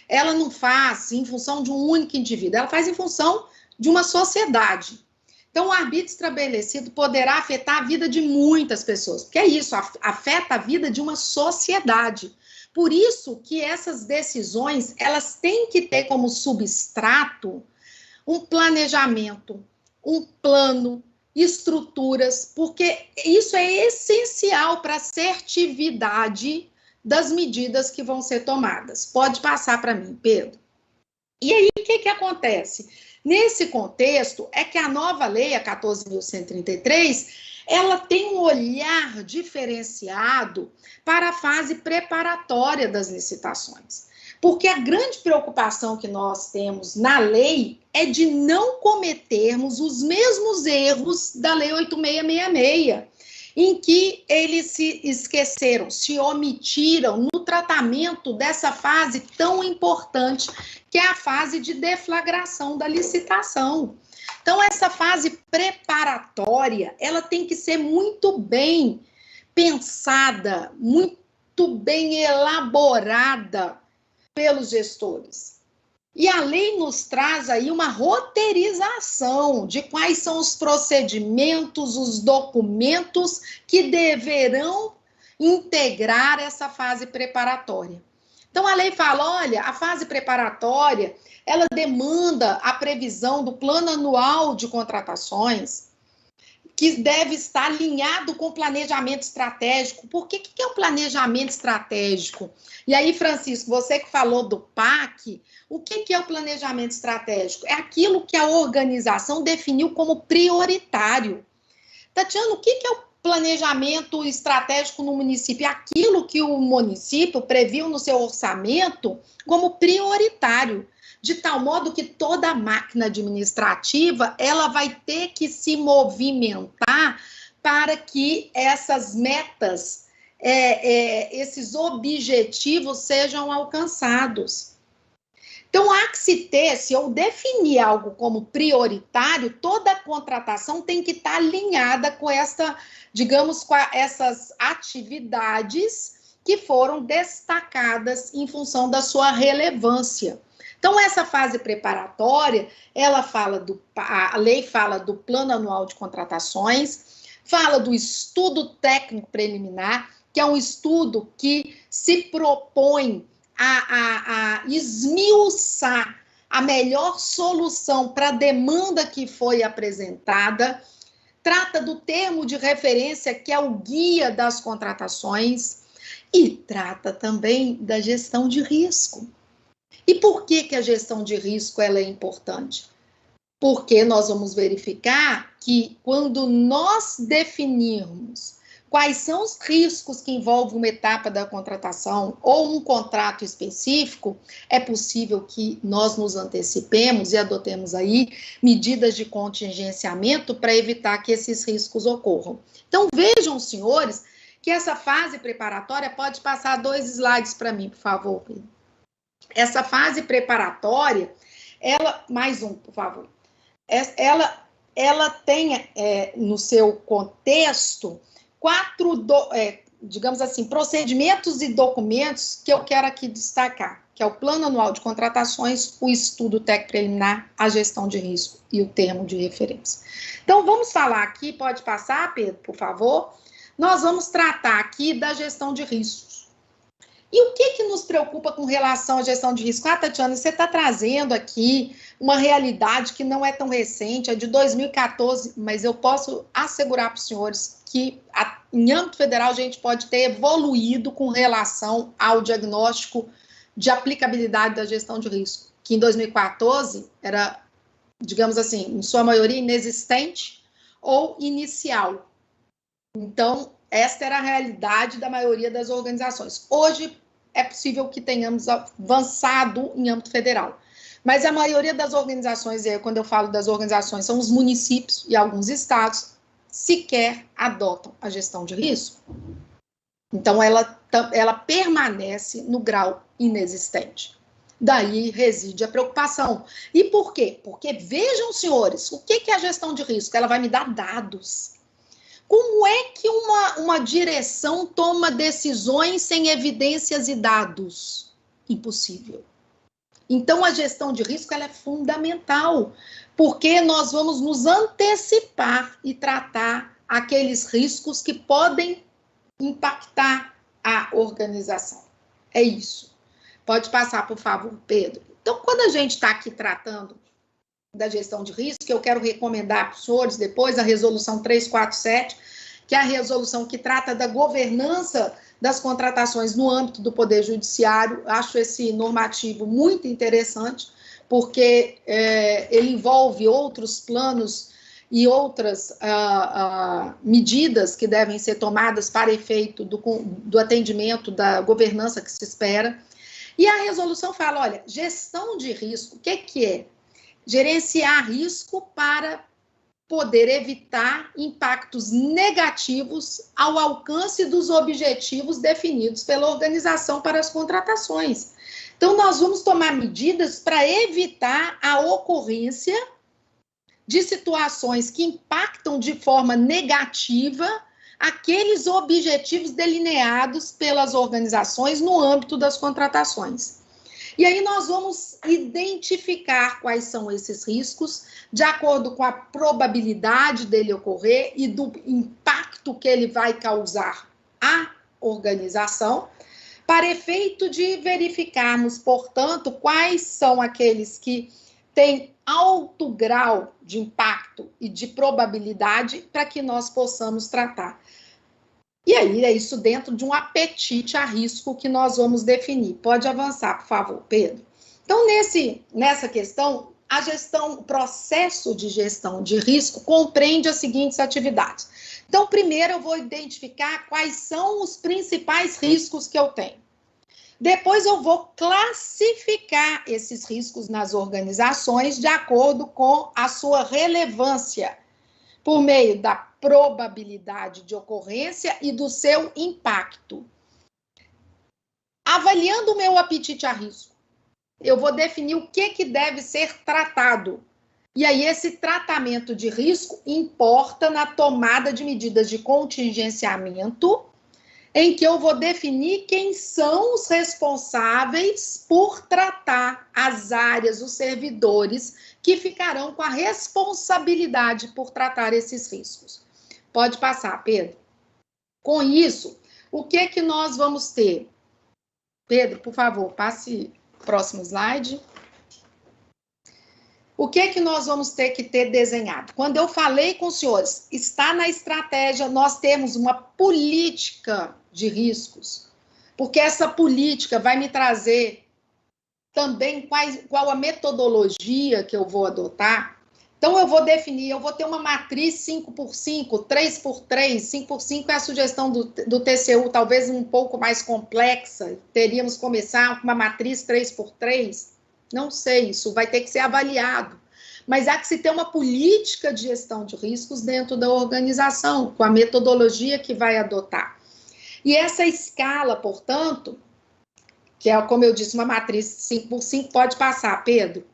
ela não faz em função de um único indivíduo, ela faz em função de uma sociedade. Então, o arbítrio estabelecido poderá afetar a vida de muitas pessoas, porque é isso, afeta a vida de uma sociedade. Por isso que essas decisões, elas têm que ter como substrato um planejamento, um plano, estruturas, porque isso é essencial para a assertividade das medidas que vão ser tomadas. Pode passar para mim, Pedro. E aí, o que acontece? Nesse contexto, é que a nova lei, a 14.133, ela tem um olhar diferenciado para a fase preparatória das licitações. Porque a grande preocupação que nós temos na lei é de não cometermos os mesmos erros da Lei 8666, em que eles se esqueceram, se omitiram no tratamento dessa fase tão importante, que é a fase de deflagração da licitação. Então, essa fase preparatória, ela tem que ser muito bem pensada, muito bem elaborada pelos gestores. E a lei nos traz aí uma roteirização de quais são os procedimentos, os documentos que deverão integrar essa fase preparatória. Então, a lei fala, olha, a fase preparatória, ela demanda a previsão do plano anual de contratações, que deve estar alinhado com o planejamento estratégico. Por que é o planejamento estratégico? E aí, Francisco, você que falou do PAC, o que é o planejamento estratégico? É aquilo que a organização definiu como prioritário. Tatiana, o que é o planejamento estratégico no município, aquilo que o município previu no seu orçamento como prioritário, de tal modo que toda a máquina administrativa ela vai ter que se movimentar para que essas metas, esses objetivos sejam alcançados. Então, há que se ter, se eu definir algo como prioritário, toda a contratação tem que estar alinhada com digamos, com essas atividades que foram destacadas em função da sua relevância. Então, essa fase preparatória, a lei fala do Plano Anual de Contratações, fala do estudo técnico preliminar, que é um estudo que se propõe a esmiuçar a melhor solução para a demanda que foi apresentada, trata do termo de referência, que é o guia das contratações, e trata também da gestão de risco. E por que a gestão de risco ela é importante? Porque nós vamos verificar que quando nós definirmos quais são os riscos que envolvem uma etapa da contratação ou um contrato específico, é possível que nós nos antecipemos e adotemos aí medidas de contingenciamento para evitar que esses riscos ocorram. Então, vejam, senhores, que essa fase preparatória, pode passar 2 slides para mim, por favor, Pedro. Essa fase preparatória, mais um, por favor, ela tem no seu contexto 4, digamos assim, procedimentos e documentos que eu quero aqui destacar, que é o Plano Anual de Contratações, o Estudo Técnico Preliminar, a Gestão de Risco e o Termo de Referência. Então, vamos falar aqui, pode passar, Pedro, por favor? Nós vamos tratar aqui da gestão de riscos. E o que nos preocupa com relação à gestão de risco? Tatiana, você está trazendo aqui uma realidade que não é tão recente, é de 2014, mas eu posso assegurar para os senhores que em âmbito federal a gente pode ter evoluído com relação ao diagnóstico de aplicabilidade da gestão de risco, que em 2014 era, digamos assim, em sua maioria inexistente ou inicial. Então, esta era a realidade da maioria das organizações. Hoje, é possível que tenhamos avançado em âmbito federal. Mas a maioria das organizações, quando eu falo das organizações, são os municípios e alguns estados, sequer adotam a gestão de risco. Então, ela permanece no grau inexistente. Daí reside a preocupação. E por quê? Porque, vejam, senhores, o que é a gestão de risco? Ela vai me dar dados. Como é que uma direção toma decisões sem evidências e dados? Impossível. Então, a gestão de risco ela é fundamental, porque nós vamos nos antecipar e tratar aqueles riscos que podem impactar a organização. É isso. Pode passar, por favor, Pedro. Então, quando a gente está aqui tratando da gestão de risco, eu quero recomendar para os senhores depois a resolução 347, que é a resolução que trata da governança das contratações no âmbito do Poder Judiciário. Acho esse normativo muito interessante, porque ele envolve outros planos e outras medidas que devem ser tomadas para efeito do atendimento da governança que se espera. E a resolução fala, olha, gestão de risco, o que é? Gerenciar risco para poder evitar impactos negativos ao alcance dos objetivos definidos pela organização para as contratações. Então, nós vamos tomar medidas para evitar a ocorrência de situações que impactam de forma negativa aqueles objetivos delineados pelas organizações no âmbito das contratações. E aí nós vamos identificar quais são esses riscos, de acordo com a probabilidade dele ocorrer e do impacto que ele vai causar à organização, para efeito de verificarmos, portanto, quais são aqueles que têm alto grau de impacto e de probabilidade para que nós possamos tratar. E aí, é isso dentro de um apetite a risco que nós vamos definir. Pode avançar, por favor, Pedro. Então, nessa questão, a gestão, o processo de gestão de risco compreende as seguintes atividades. Então, primeiro eu vou identificar quais são os principais riscos que eu tenho. Depois eu vou classificar esses riscos nas organizações de acordo com a sua relevância, por meio da probabilidade de ocorrência e do seu impacto. Avaliando o meu apetite a risco, eu vou definir o que deve ser tratado. E aí, esse tratamento de risco importa na tomada de medidas de contingenciamento, em que eu vou definir quem são os responsáveis por tratar as áreas, os servidores que ficarão com a responsabilidade por tratar esses riscos. Pode passar, Pedro. Com isso, o que nós vamos ter? Pedro, por favor, passe o próximo slide. O que nós vamos ter que ter desenhado? Quando eu falei com os senhores, está na estratégia, nós temos uma política de riscos, porque essa política vai me trazer também qual a metodologia que eu vou adotar. Então, eu vou definir, eu vou ter uma matriz 5x5, 3x3, 5x5 é a sugestão do TCU, talvez um pouco mais complexa, teríamos que começar com uma matriz 3x3, não sei, isso vai ter que ser avaliado. Mas há que se ter uma política de gestão de riscos dentro da organização, com a metodologia que vai adotar. E essa escala, portanto, que é, como eu disse, uma matriz 5x5, pode passar, Pedro,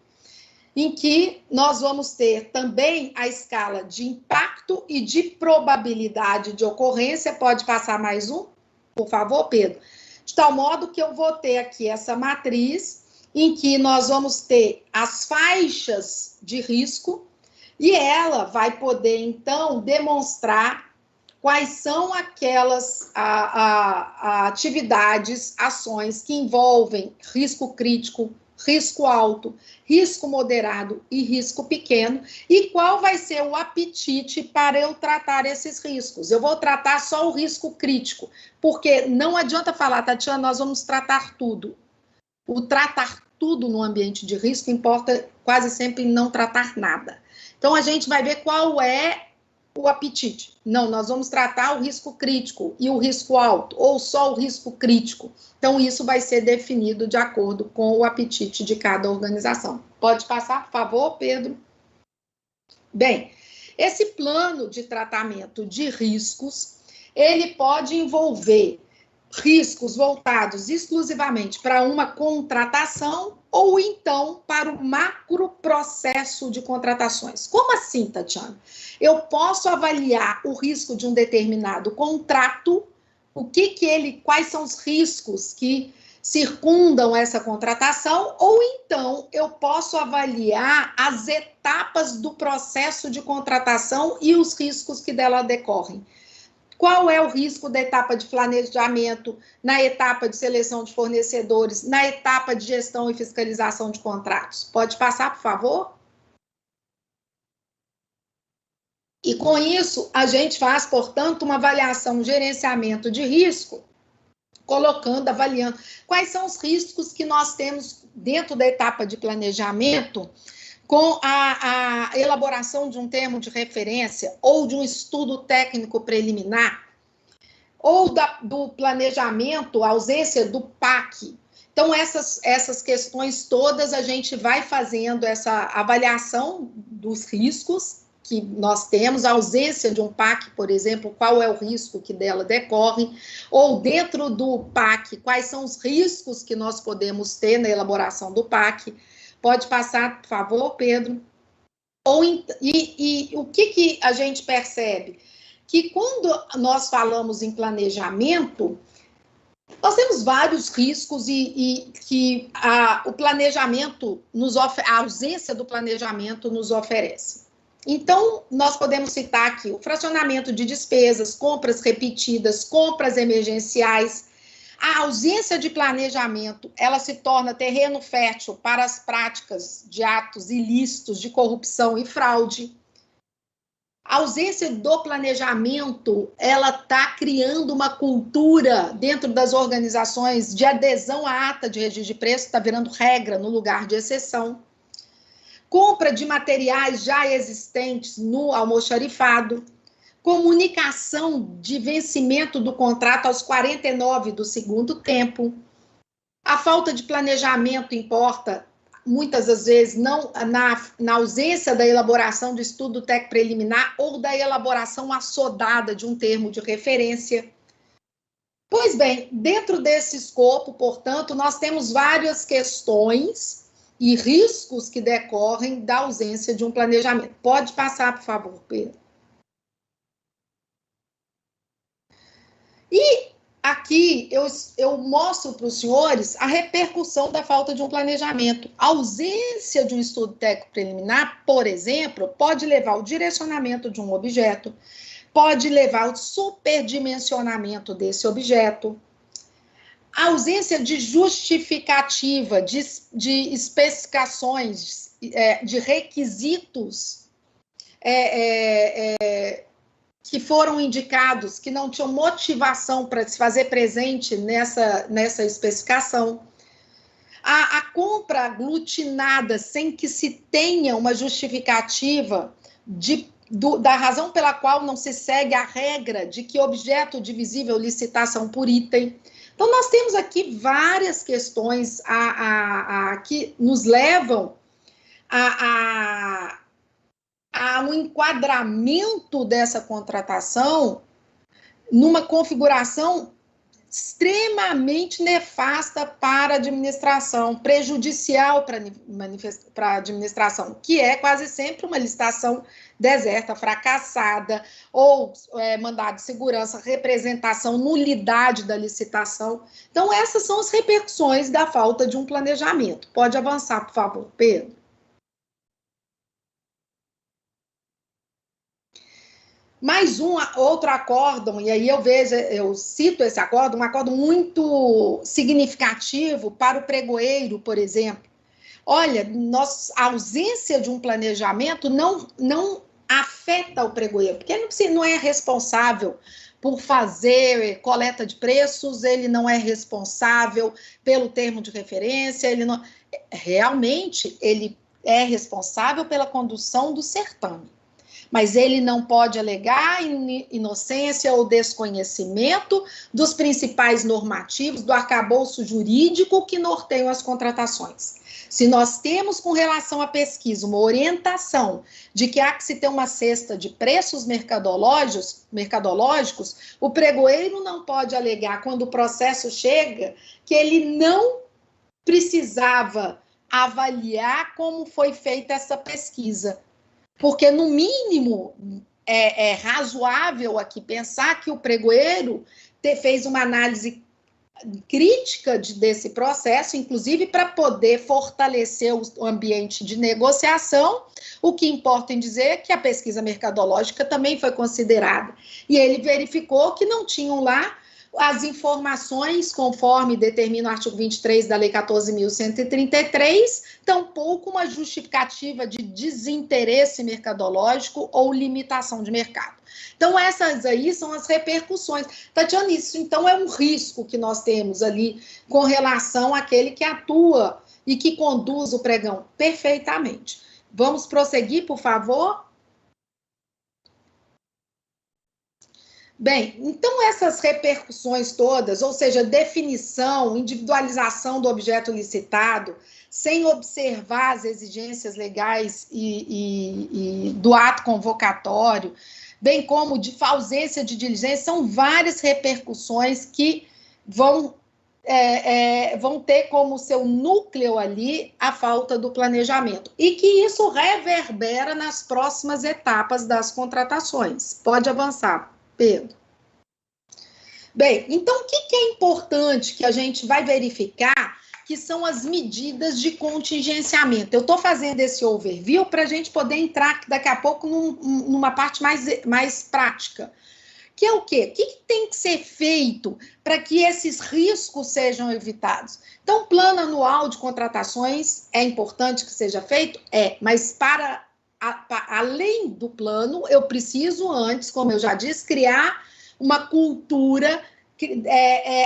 em que nós vamos ter também a escala de impacto e de probabilidade de ocorrência. Pode passar mais um, por favor, Pedro? De tal modo que eu vou ter aqui essa matriz em que nós vamos ter as faixas de risco e ela vai poder, então, demonstrar quais são aquelas atividades, ações que envolvem risco crítico, risco alto, risco moderado e risco pequeno, e qual vai ser o apetite para eu tratar esses riscos. Eu vou tratar só o risco crítico, porque não adianta falar, Tatiana, nós vamos tratar tudo. O tratar tudo no ambiente de risco importa quase sempre não tratar nada. Então, a gente vai ver qual é o apetite. Não, nós vamos tratar o risco crítico e o risco alto, ou só o risco crítico. Então, isso vai ser definido de acordo com o apetite de cada organização. Pode passar, por favor, Pedro? Bem, esse plano de tratamento de riscos, ele pode envolver riscos voltados exclusivamente para uma contratação ou então para o macro processo de contratações. Como assim, Tatiana? Eu posso avaliar o risco de um determinado contrato, quais são os riscos que circundam essa contratação, ou então eu posso avaliar as etapas do processo de contratação e os riscos que dela decorrem. Qual é o risco da etapa de planejamento, na etapa de seleção de fornecedores, na etapa de gestão e fiscalização de contratos? Pode passar, por favor? E com isso, a gente faz, portanto, uma avaliação, um gerenciamento de risco, avaliando quais são os riscos que nós temos dentro da etapa de planejamento, com a elaboração de um termo de referência ou de um estudo técnico preliminar, ou do planejamento, a ausência do PAC. Então, essas questões todas, a gente vai fazendo essa avaliação dos riscos que nós temos, a ausência de um PAC, por exemplo, qual é o risco que dela decorre, ou dentro do PAC, quais são os riscos que nós podemos ter na elaboração do PAC. Pode passar, por favor, Pedro. E o que a gente percebe? Que quando nós falamos em planejamento, nós temos vários riscos e que o planejamento a ausência do planejamento nos oferece. Então, nós podemos citar aqui o fracionamento de despesas, compras repetidas, compras emergenciais. A ausência de planejamento, ela se torna terreno fértil para as práticas de atos ilícitos de corrupção e fraude. A ausência do planejamento, ela está criando uma cultura dentro das organizações de adesão à ata de registro de preço, está virando regra no lugar de exceção. compra de materiais já existentes no almoxarifado, comunicação de vencimento do contrato aos 49 do segundo tempo. A falta de planejamento importa, muitas das vezes, não, na ausência da elaboração do estudo técnico preliminar ou da elaboração assodada de um termo de referência. Pois bem, dentro desse escopo, portanto, nós temos várias questões e riscos que decorrem da ausência de um planejamento. Pode passar, por favor, Pedro. E aqui eu mostro para os senhores a repercussão da falta de um planejamento. A ausência de um estudo técnico preliminar, por exemplo, pode levar ao direcionamento de um objeto, pode levar ao superdimensionamento desse objeto. A ausência de justificativa, de especificações, de requisitos que foram indicados, que não tinham motivação para se fazer presente nessa especificação. A compra aglutinada sem que se tenha uma justificativa da razão pela qual não se segue a regra de que objeto divisível licitação por item. Então, nós temos aqui várias questões que nos levam a um enquadramento dessa contratação numa configuração extremamente nefasta para a administração, prejudicial para a administração, que é quase sempre uma licitação deserta, fracassada, ou mandado de segurança, representação, nulidade da licitação. Então, essas são as repercussões da falta de um planejamento. Pode avançar, por favor, Pedro. Mais outro acórdão, e aí eu cito esse acórdão, um acórdão muito significativo para o pregoeiro, por exemplo. Olha, a ausência de um planejamento não afeta o pregoeiro, porque ele não é responsável por fazer coleta de preços, ele não é responsável pelo termo de referência, realmente ele é responsável pela condução do certame. Mas ele não pode alegar inocência ou desconhecimento dos principais normativos do arcabouço jurídico que norteiam as contratações. Se nós temos, com relação à pesquisa, uma orientação de que há que se ter uma cesta de preços mercadológicos, o pregoeiro não pode alegar, quando o processo chega, que ele não precisava avaliar como foi feita essa pesquisa. Porque, no mínimo, é razoável aqui pensar que o pregoeiro fez uma análise crítica desse processo, inclusive para poder fortalecer o ambiente de negociação. O que importa em dizer é que a pesquisa mercadológica também foi considerada. E ele verificou que não tinham lá as informações conforme determina o artigo 23 da Lei 14.133, tampouco uma justificativa de desinteresse mercadológico ou limitação de mercado. Então, essas aí são as repercussões. Tatiana, isso então é um risco que nós temos ali com relação àquele que atua e que conduz o pregão perfeitamente. Vamos prosseguir, por favor? Bem, então essas repercussões todas, ou seja, definição, individualização do objeto licitado, sem observar as exigências legais e do ato convocatório, bem como de ausência de diligência, são várias repercussões que vão ter como seu núcleo ali a falta do planejamento, e que isso reverbera nas próximas etapas das contratações. Pode avançar, Pedro. Bem, então o que é importante que a gente vai verificar, que são as medidas de contingenciamento. Eu estou fazendo esse overview para a gente poder entrar daqui a pouco numa parte mais prática. Que é o quê? O que tem que ser feito para que esses riscos sejam evitados? Então, o plano anual de contratações é importante que seja feito? Mas além do plano, eu preciso antes, como eu já disse, criar uma cultura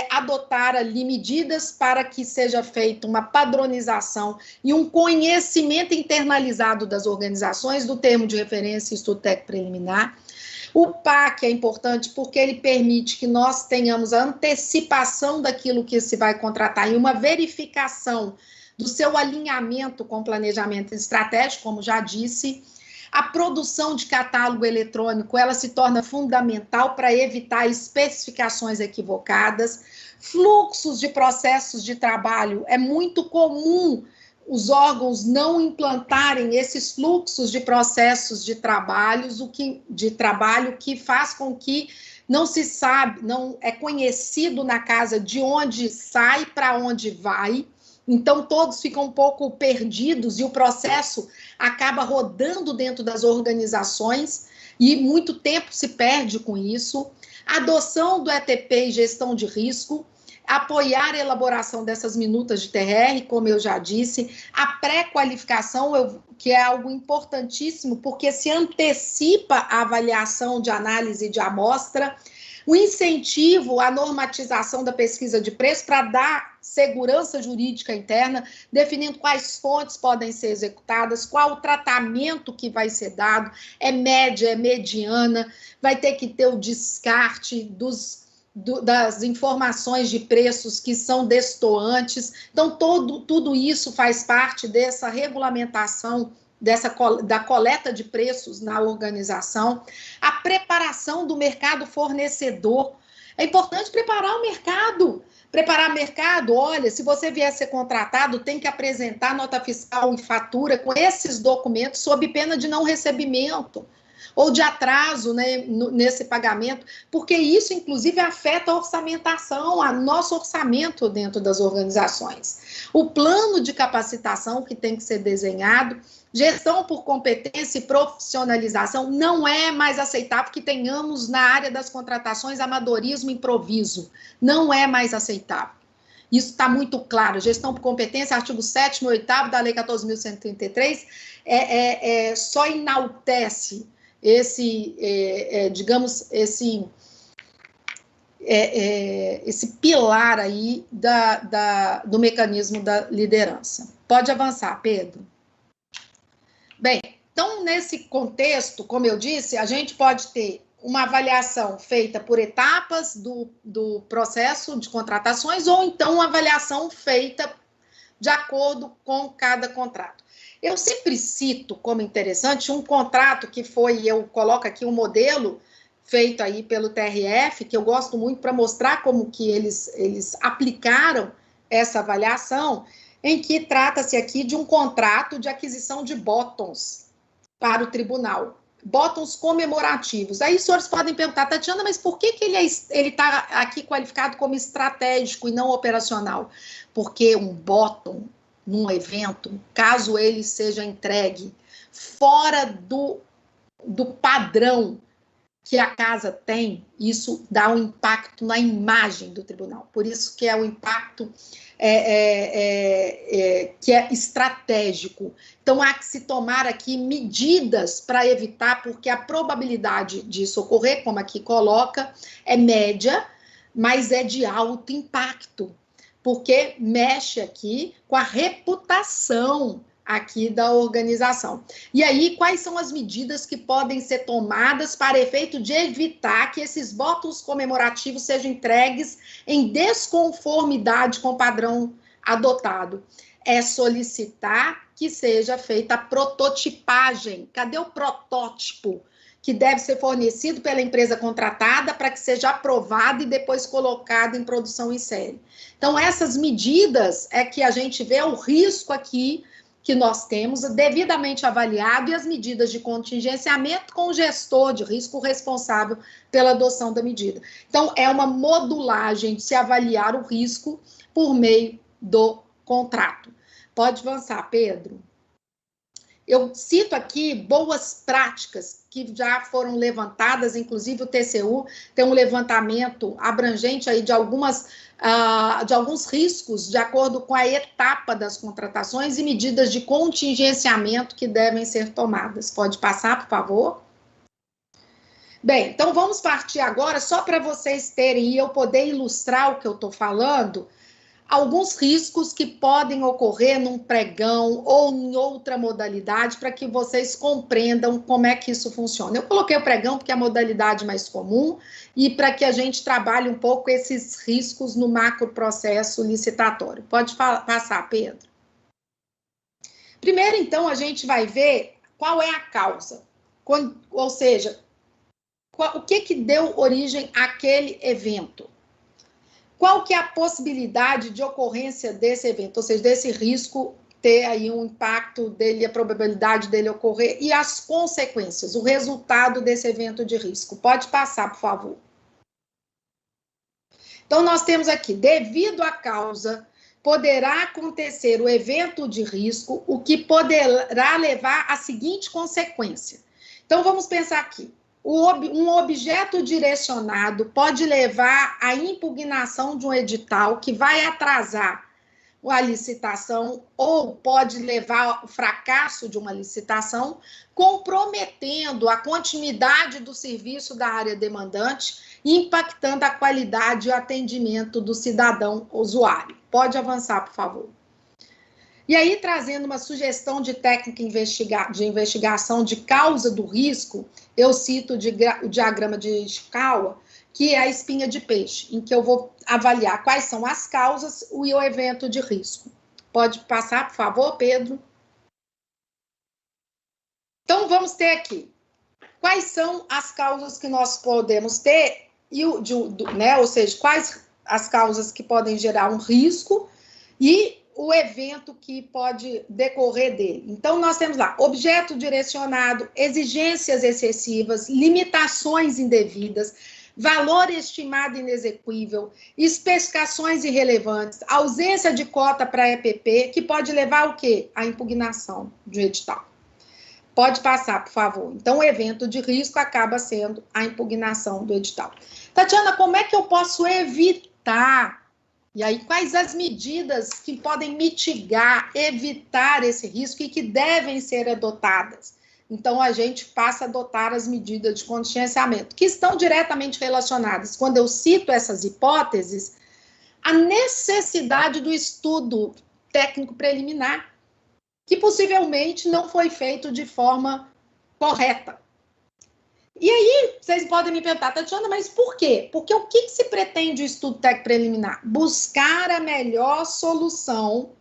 adotar ali medidas para que seja feita uma padronização e um conhecimento internalizado das organizações do termo de referência e estudo técnico preliminar. O PAC é importante porque ele permite que nós tenhamos a antecipação daquilo que se vai contratar e uma verificação do seu alinhamento com o planejamento estratégico, como já disse. A produção de catálogo eletrônico, ela se torna fundamental para evitar especificações equivocadas. Fluxos de processos de trabalho, é muito comum os órgãos não implantarem esses fluxos de processos de trabalho, que faz com que não se sabe, não é conhecido na casa de onde sai, para onde vai. Então, todos ficam um pouco perdidos e o processo acaba rodando dentro das organizações e muito tempo se perde com isso. A adoção do ETP e gestão de risco, apoiar a elaboração dessas minutas de TR, como eu já disse, a pré-qualificação, que é algo importantíssimo, porque se antecipa a avaliação de análise de amostra, o incentivo à normatização da pesquisa de preço para dar segurança jurídica interna, definindo quais fontes podem ser executadas, qual o tratamento que vai ser dado, é média, é mediana, vai ter que ter o descarte das informações de preços que são destoantes. Então, tudo isso faz parte dessa regulamentação da coleta de preços na organização, a preparação do mercado fornecedor. É importante preparar o mercado. Preparar o mercado, olha, se você vier ser contratado, tem que apresentar nota fiscal e fatura com esses documentos sob pena de não recebimento ou de atraso, né, nesse pagamento, porque isso, inclusive, afeta a orçamentação, o nosso orçamento dentro das organizações. O plano de capacitação que tem que ser desenhado, gestão por competência e profissionalização, não é mais aceitável que tenhamos na área das contratações amadorismo e improviso. Não é mais aceitável. Isso está muito claro. Gestão por competência, artigo 7º e 8º da Lei 14.133, só enaltece esse pilar aí do mecanismo da liderança. Pode avançar, Pedro. Bem, então, nesse contexto, como eu disse, a gente pode ter uma avaliação feita por etapas do processo de contratações ou então uma avaliação feita de acordo com cada contrato. Eu sempre cito como interessante um contrato que foi, eu coloco aqui um modelo feito aí pelo TRF, que eu gosto muito para mostrar como que eles aplicaram essa avaliação, em que trata-se aqui de um contrato de aquisição de botões para o tribunal, botões comemorativos. Aí os senhores podem perguntar, Tatiana, mas por que ele está aqui qualificado como estratégico e não operacional? Porque um botão num evento, caso ele seja entregue fora do padrão que a casa tem, isso dá um impacto na imagem do tribunal. Por isso que é um impacto que é estratégico. Então, há que se tomar aqui medidas para evitar, porque a probabilidade disso ocorrer, como aqui coloca, é média, mas é de alto impacto, porque mexe aqui com a reputação aqui da organização. E aí, quais são as medidas que podem ser tomadas para efeito de evitar que esses votos comemorativos sejam entregues em desconformidade com o padrão adotado? É solicitar que seja feita a prototipagem. Cadê o protótipo? Que deve ser fornecido pela empresa contratada para que seja aprovado e depois colocado em produção em série. Então, essas medidas é que a gente vê o risco aqui que nós temos devidamente avaliado e as medidas de contingenciamento com o gestor de risco responsável pela adoção da medida. Então, é uma modulagem de se avaliar o risco por meio do contrato. Pode avançar, Pedro. Eu cito aqui boas práticas que já foram levantadas, inclusive o TCU tem um levantamento abrangente aí de alguns riscos de acordo com a etapa das contratações e medidas de contingenciamento que devem ser tomadas. Pode passar, por favor? Bem, então vamos partir agora, só para vocês terem e eu poder ilustrar o que eu estou falando, alguns riscos que podem ocorrer num pregão ou em outra modalidade, para que vocês compreendam como é que isso funciona. Eu coloquei o pregão porque é a modalidade mais comum e para que a gente trabalhe um pouco esses riscos no macro processo licitatório. Pode passar, Pedro. Primeiro, então, a gente vai ver qual é a causa, ou seja, o que deu origem àquele evento. Qual que é a possibilidade de ocorrência desse evento, ou seja, desse risco ter aí um impacto dele, a probabilidade dele ocorrer e as consequências, o resultado desse evento de risco. Pode passar, por favor. Então, nós temos aqui, devido à causa, poderá acontecer o evento de risco, o que poderá levar à seguinte consequência. Então, vamos pensar aqui. Um objeto direcionado pode levar à impugnação de um edital que vai atrasar a licitação ou pode levar ao fracasso de uma licitação, comprometendo a continuidade do serviço da área demandante e impactando a qualidade e o atendimento do cidadão usuário. Pode avançar, por favor. E aí, trazendo uma sugestão de técnica de investigação de causa do risco, eu cito o diagrama de Ishikawa, que é a espinha de peixe, em que eu vou avaliar quais são as causas e o evento de risco. Pode passar, por favor, Pedro? Então, vamos ter aqui. Quais são as causas que nós podemos ter, ou seja, quais as causas que podem gerar um risco e o evento que pode decorrer dele. Então, nós temos lá objeto direcionado, exigências excessivas, limitações indevidas, valor estimado inexequível, especificações irrelevantes, ausência de cota para EPP, que pode levar ao quê? À impugnação do edital. Pode passar, por favor. Então, o evento de risco acaba sendo a impugnação do edital. Tatiana, como é que eu posso evitar? E aí, quais as medidas que podem mitigar, evitar esse risco e que devem ser adotadas? Então, a gente passa a adotar as medidas de contingenciamento, que estão diretamente relacionadas, quando eu cito essas hipóteses, a necessidade do estudo técnico preliminar, que possivelmente não foi feito de forma correta. E aí, vocês podem me perguntar, Tatiana, mas por quê? Porque o que se pretende o estudo técnico preliminar? Buscar a melhor solução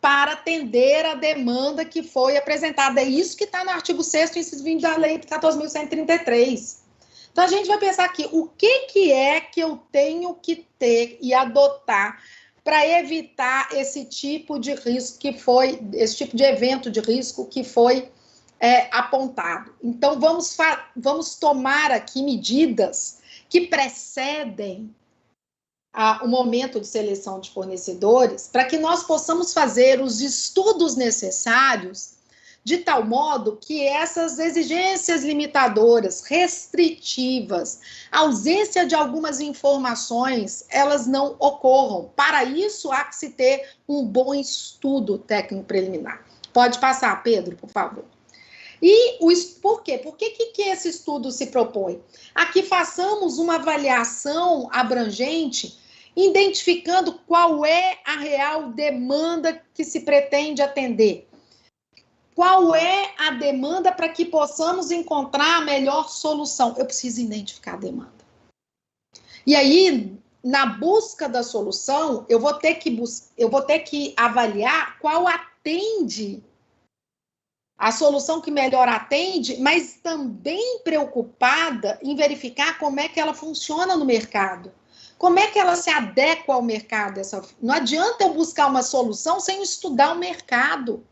para atender a demanda que foi apresentada. É isso que está no artigo 6º, inciso 20 da Lei 14.133. Então, a gente vai pensar aqui, o que é que eu tenho que ter e adotar para evitar esse tipo de risco esse tipo de evento de risco que foi apontado. Então, vamos tomar aqui medidas que precedem o momento de seleção de fornecedores para que nós possamos fazer os estudos necessários de tal modo que essas exigências limitadoras, restritivas, ausência de algumas informações, elas não ocorram. Para isso, há que se ter um bom estudo técnico preliminar. Pode passar, Pedro, por favor. E por quê? Por que esse estudo se propõe? A que façamos uma avaliação abrangente, identificando qual é a real demanda que se pretende atender. Qual é a demanda para que possamos encontrar a melhor solução? Eu preciso identificar a demanda. E aí, na busca da solução, eu vou ter que avaliar qual atende a solução que melhor atende, mas também preocupada em verificar como é que ela funciona no mercado. Como é que ela se adequa ao mercado? Não adianta eu buscar uma solução sem estudar o mercado.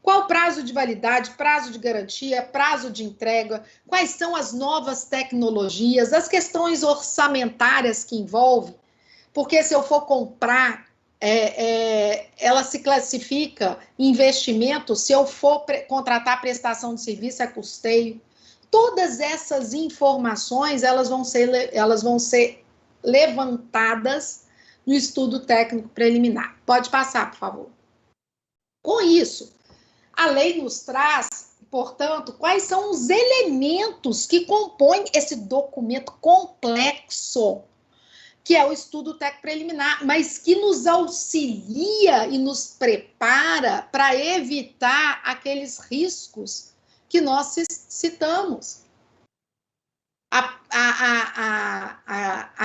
Qual o prazo de validade, prazo de garantia, prazo de entrega, quais são as novas tecnologias, as questões orçamentárias que envolve, porque se eu for comprar, ela se classifica em investimento, se eu for contratar prestação de serviço, é custeio. Todas essas informações, elas vão ser levantadas no estudo técnico preliminar. Pode passar, por favor. Com isso, a lei nos traz portanto, quais são os elementos que compõem esse documento complexo, que é o estudo técnico preliminar, mas que nos auxilia e nos prepara para evitar aqueles riscos que nós citamos. A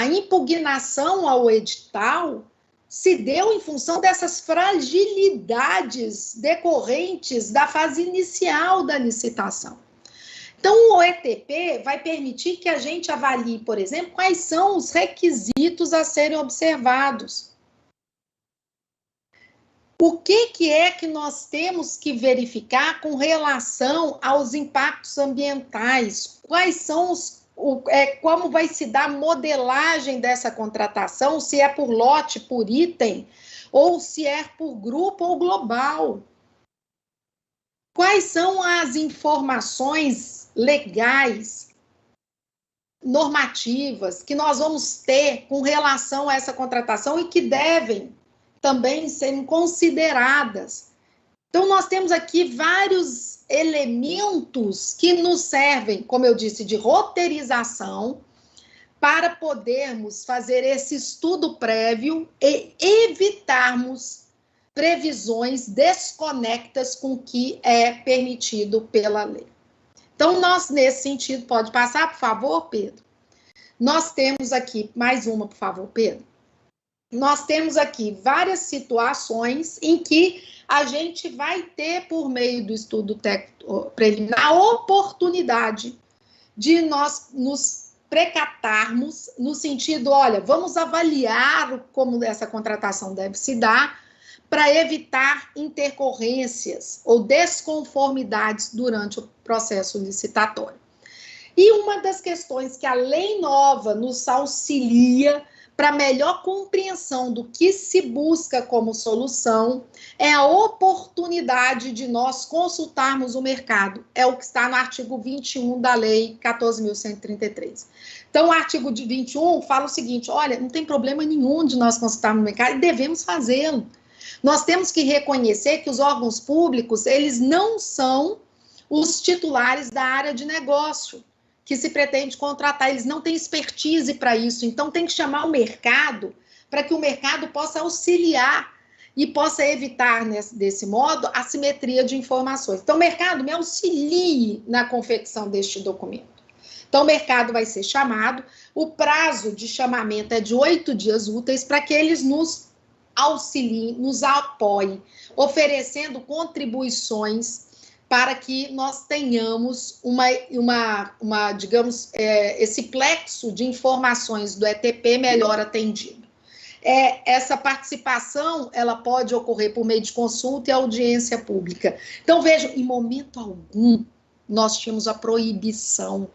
impugnação ao edital se deu em função dessas fragilidades decorrentes da fase inicial da licitação. Então, o ETP vai permitir que a gente avalie, por exemplo, quais são os requisitos a serem observados. O que é que nós temos que verificar com relação aos impactos ambientais? Quais são como vai se dar a modelagem dessa contratação, se é por lote, por item, ou se é por grupo ou global? Quais são as informações legais, normativas, que nós vamos ter com relação a essa contratação e que devem também serem consideradas? Então, nós temos aqui vários elementos que nos servem, como eu disse, de roteirização, para podermos fazer esse estudo prévio e evitarmos previsões desconectas com o que é permitido pela lei. Então, nós, nesse sentido, pode passar, por favor, Pedro? Nós temos aqui, mais uma, por favor, Pedro. Nós temos aqui várias situações em que a gente vai ter, por meio do estudo técnico preliminar, a oportunidade de nós nos precatarmos no sentido, olha, vamos avaliar como essa contratação deve se dar para evitar intercorrências ou desconformidades durante o processo licitatório. E uma das questões que a lei nova nos auxilia para melhor compreensão do que se busca como solução é a oportunidade de nós consultarmos o mercado. É o que está no artigo 21 da Lei 14.133. Então, o artigo 21 fala o seguinte, olha, não tem problema nenhum de nós consultarmos o mercado e devemos fazê-lo. Nós temos que reconhecer que os órgãos públicos, eles não são os titulares da área de negócio que se pretende contratar, eles não têm expertise para isso, então tem que chamar o mercado para que o mercado possa auxiliar e possa evitar, desse modo, a assimetria de informações. Então, o mercado me auxilie na confecção deste documento. Então, o mercado vai ser chamado, o prazo de chamamento é de 8 dias úteis para que eles nos auxiliem, nos apoiem, oferecendo contribuições para que nós tenhamos digamos, esse plexo de informações do ETP melhor atendido. Essa participação, ela pode ocorrer por meio de consulta e audiência pública. Então, vejam, em momento algum, nós tínhamos a proibição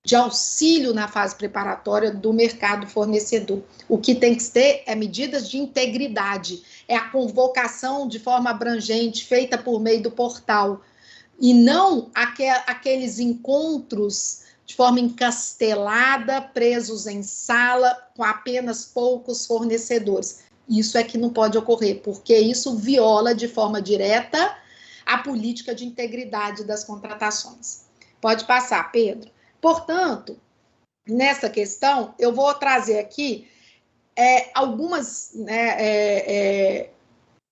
de auxílio na fase preparatória do mercado fornecedor. O que tem que ter é medidas de integridade, é a convocação de forma abrangente, feita por meio do portal, e não aqueles encontros de forma encastelada, presos em sala, com apenas poucos fornecedores. Isso é que não pode ocorrer, porque isso viola de forma direta a política de integridade das contratações. Pode passar, Pedro. Portanto, nessa questão, eu vou trazer aqui algumas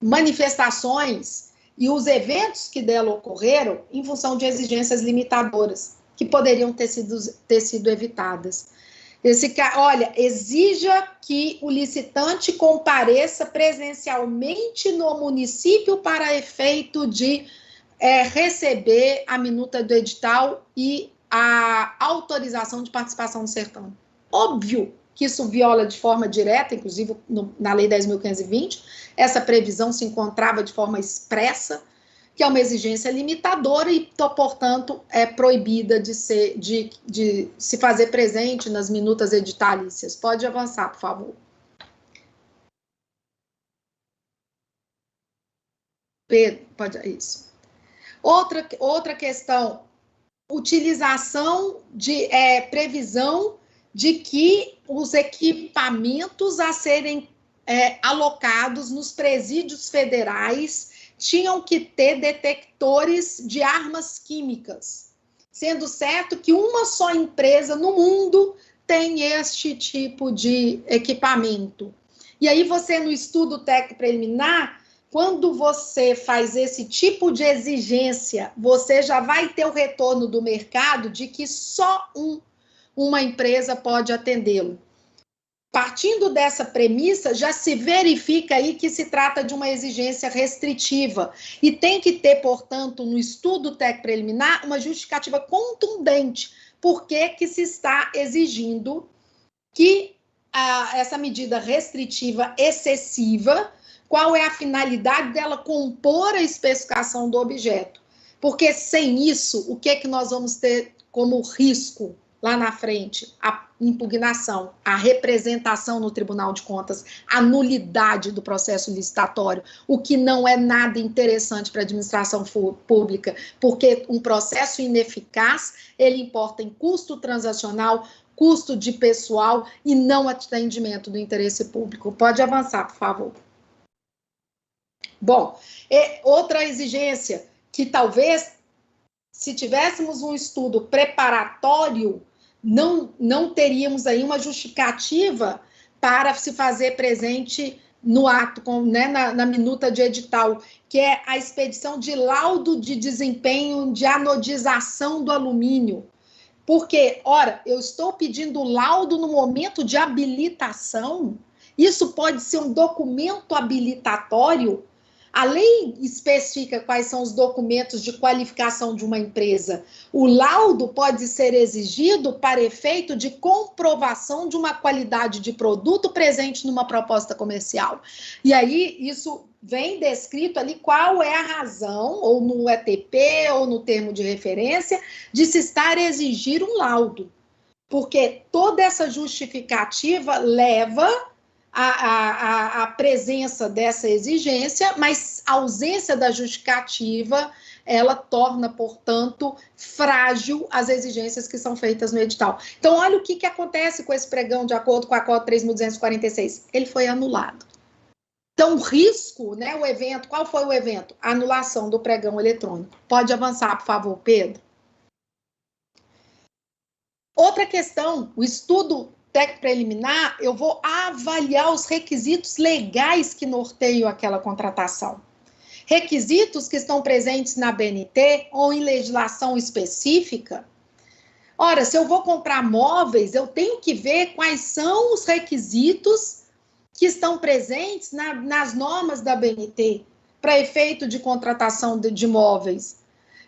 manifestações e os eventos que dela ocorreram em função de exigências limitadoras que poderiam ter sido evitadas. Olha, exija que o licitante compareça presencialmente no município para efeito de receber a minuta do edital e a autorização de participação no certame. Óbvio que isso viola de forma direta, inclusive na Lei 10.520, essa previsão se encontrava de forma expressa, que é uma exigência limitadora e, portanto, é proibida de se fazer presente nas minutas editalícias. Pode avançar, por favor. Pedro, pode, isso. Outra questão, utilização de previsão de que os equipamentos a serem alocados nos presídios federais tinham que ter detectores de armas químicas, sendo certo que uma só empresa no mundo tem este tipo de equipamento. E aí você, no estudo técnico preliminar, quando você faz esse tipo de exigência, você já vai ter o retorno do mercado de que só uma empresa pode atendê-lo. Partindo dessa premissa, já se verifica aí que se trata de uma exigência restritiva e tem que ter, portanto, no estudo técnico preliminar, uma justificativa contundente por que se está exigindo que essa medida restritiva excessiva, qual é a finalidade dela compor a especificação do objeto. Porque sem isso, o que é que nós vamos ter como risco lá na frente? A impugnação, a representação no Tribunal de Contas, a nulidade do processo licitatório, o que não é nada interessante para a administração pública, porque um processo ineficaz, ele importa em custo transacional, custo de pessoal e não atendimento do interesse público. Pode avançar, por favor. Bom, outra exigência que talvez, se tivéssemos um estudo preparatório, não teríamos aí uma justificativa para se fazer presente no ato, né, na minuta de edital, que é a expedição de laudo de desempenho de anodização do alumínio. Porque, ora, eu estou pedindo laudo no momento de habilitação, isso pode ser um documento habilitatório. A lei especifica quais são os documentos de qualificação de uma empresa. O laudo pode ser exigido para efeito de comprovação de uma qualidade de produto presente numa proposta comercial. E aí, isso vem descrito ali qual é a razão, ou no ETP, ou no termo de referência, de se estar a exigir um laudo. Porque toda essa justificativa leva a presença dessa exigência, mas a ausência da justificativa, ela torna, portanto, frágil as exigências que são feitas no edital. Então, olha o que acontece com esse pregão de acordo com a Código 3.246. Ele foi anulado. Então, o risco, né, o evento, qual foi o evento? A anulação do pregão eletrônico. Pode avançar, por favor, Pedro. Outra questão, o estudo técnico preliminar, eu vou avaliar os requisitos legais que norteiam aquela contratação. Requisitos que estão presentes na BNT ou em legislação específica. Ora, se eu vou comprar móveis, eu tenho que ver quais são os requisitos que estão presentes nas normas da BNT para efeito de contratação de móveis.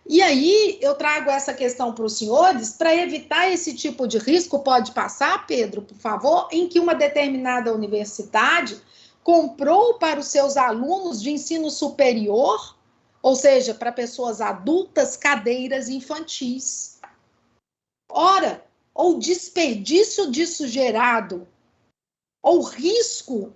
E aí, eu trago essa questão para os senhores, para evitar esse tipo de risco. Pode passar, Pedro, por favor, em que uma determinada universidade comprou para os seus alunos de ensino superior, ou seja, para pessoas adultas, cadeiras infantis. Ora, ou desperdício disso gerado, ou risco,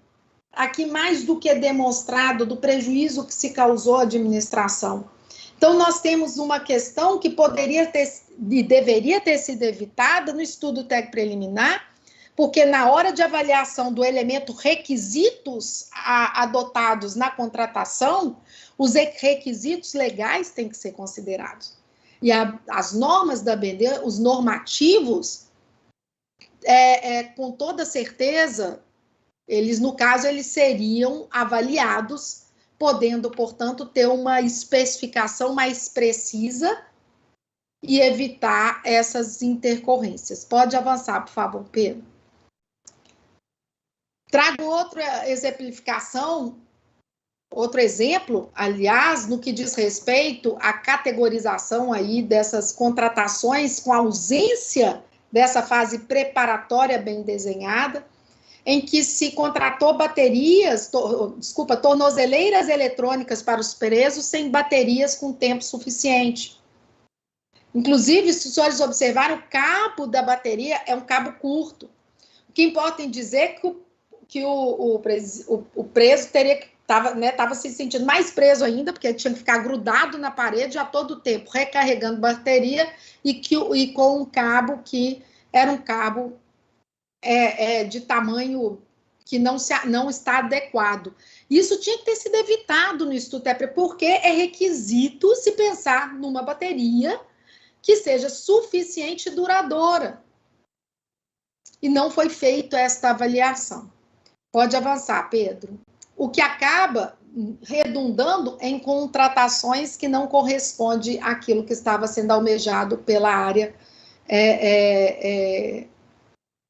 aqui mais do que demonstrado, do prejuízo que se causou à administração. Então, nós temos uma questão que poderia ter e deveria ter sido evitada no estudo técnico preliminar, porque na hora de avaliação do elemento requisitos adotados na contratação, os requisitos legais têm que ser considerados. E as normas da BNT, os normativos, com toda certeza, eles, no caso, eles seriam avaliados, podendo, portanto, ter uma especificação mais precisa e evitar essas intercorrências. Pode avançar, por favor, Pedro. Trago outra exemplificação, outro exemplo, aliás, no que diz respeito à categorização aí dessas contratações com ausência dessa fase preparatória bem desenhada, em que se contratou tornozeleiras eletrônicas para os presos sem baterias com tempo suficiente. Inclusive, se os senhores observaram, o cabo da bateria é um cabo curto. O que importa em dizer que o preso estava se sentindo mais preso ainda, porque ele tinha que ficar grudado na parede a todo tempo, recarregando bateria e com um cabo que era um cabo de tamanho que não está adequado. Isso tinha que ter sido evitado no estudo TEPRE, porque é requisito se pensar numa bateria que seja suficiente e duradoura. E não foi feita esta avaliação. Pode avançar, Pedro. O que acaba redundando em contratações que não correspondem àquilo que estava sendo almejado pela área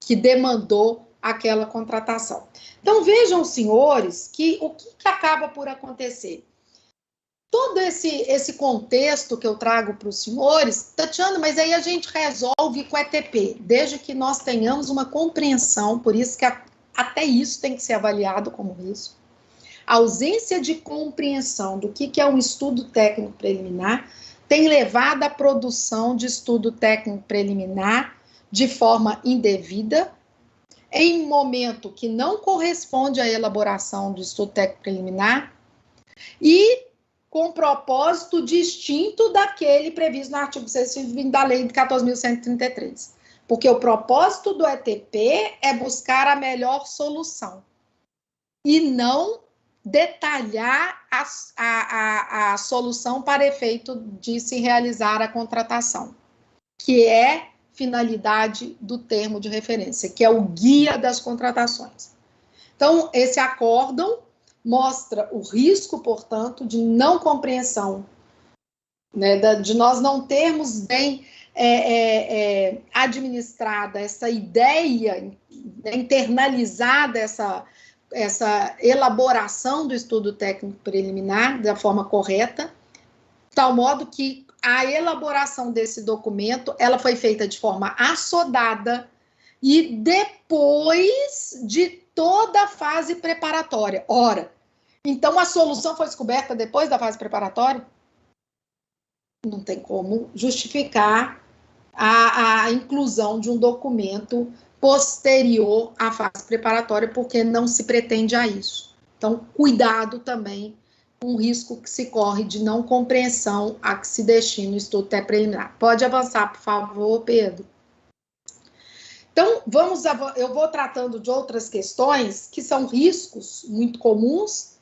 que demandou aquela contratação. Então, vejam, senhores, que o que acaba por acontecer? Todo esse contexto que eu trago para os senhores, Tatiana, mas aí a gente resolve com o ETP, desde que nós tenhamos uma compreensão, por isso que até isso tem que ser avaliado como risco. A ausência de compreensão do que é um estudo técnico preliminar tem levado à produção de estudo técnico preliminar de forma indevida, em um momento que não corresponde à elaboração do estudo técnico preliminar e com propósito distinto daquele previsto no artigo 620 da lei de 14.133. Porque o propósito do ETP é buscar a melhor solução e não detalhar a solução para efeito de se realizar a contratação, que é finalidade do termo de referência, que é o guia das contratações. Então, esse acórdão mostra o risco, portanto, de não compreensão, né, de nós não termos bem administrada essa ideia, internalizada essa elaboração do estudo técnico preliminar da forma correta, tal modo que a elaboração desse documento, ela foi feita de forma assodada e depois de toda a fase preparatória. Ora, então a solução foi descoberta depois da fase preparatória? Não tem como justificar a inclusão de um documento posterior à fase preparatória, porque não se pretende a isso. Então, cuidado também com o risco que se corre de não compreensão a que se destina o estudo preliminar. Pode avançar, por favor, Pedro. Então, eu vou tratando de outras questões que são riscos muito comuns,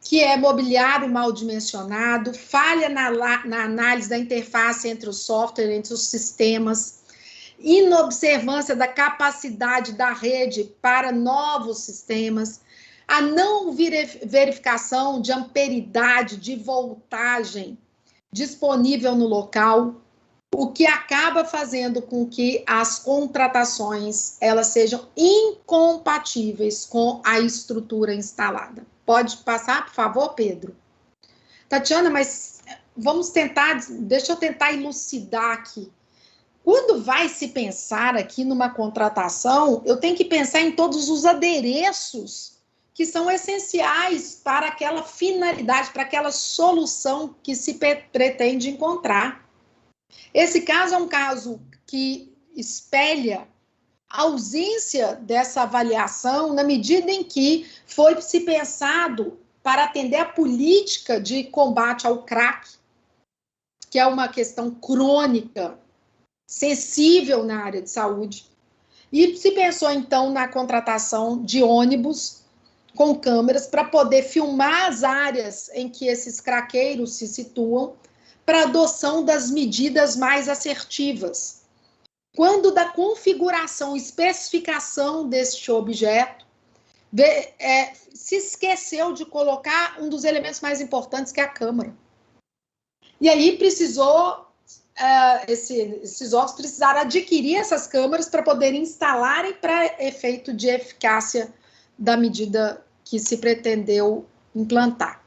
que é mobiliário mal dimensionado, falha na análise da interface entre o software, entre os sistemas, inobservância da capacidade da rede para novos sistemas, a não verificação de amperidade, de voltagem disponível no local, o que acaba fazendo com que as contratações elas sejam incompatíveis com a estrutura instalada. Pode passar, por favor, Pedro? Tatiana, mas vamos tentar, deixa eu tentar elucidar aqui. Quando vai se pensar aqui numa contratação, eu tenho que pensar em todos os adereços que são essenciais para aquela finalidade, para aquela solução que se pretende encontrar. Esse caso é um caso que espelha a ausência dessa avaliação na medida em que foi se pensado para atender a política de combate ao crack, que é uma questão crônica, sensível na área de saúde. E se pensou, então, na contratação de ônibus com câmeras para poder filmar as áreas em que esses craqueiros se situam para adoção das medidas mais assertivas. Quando da configuração, especificação deste objeto, se esqueceu de colocar um dos elementos mais importantes, que é a câmera. E aí precisou, esses órgãos precisaram adquirir essas câmeras para poderem instalarem para efeito de eficácia da medida que se pretendeu implantar.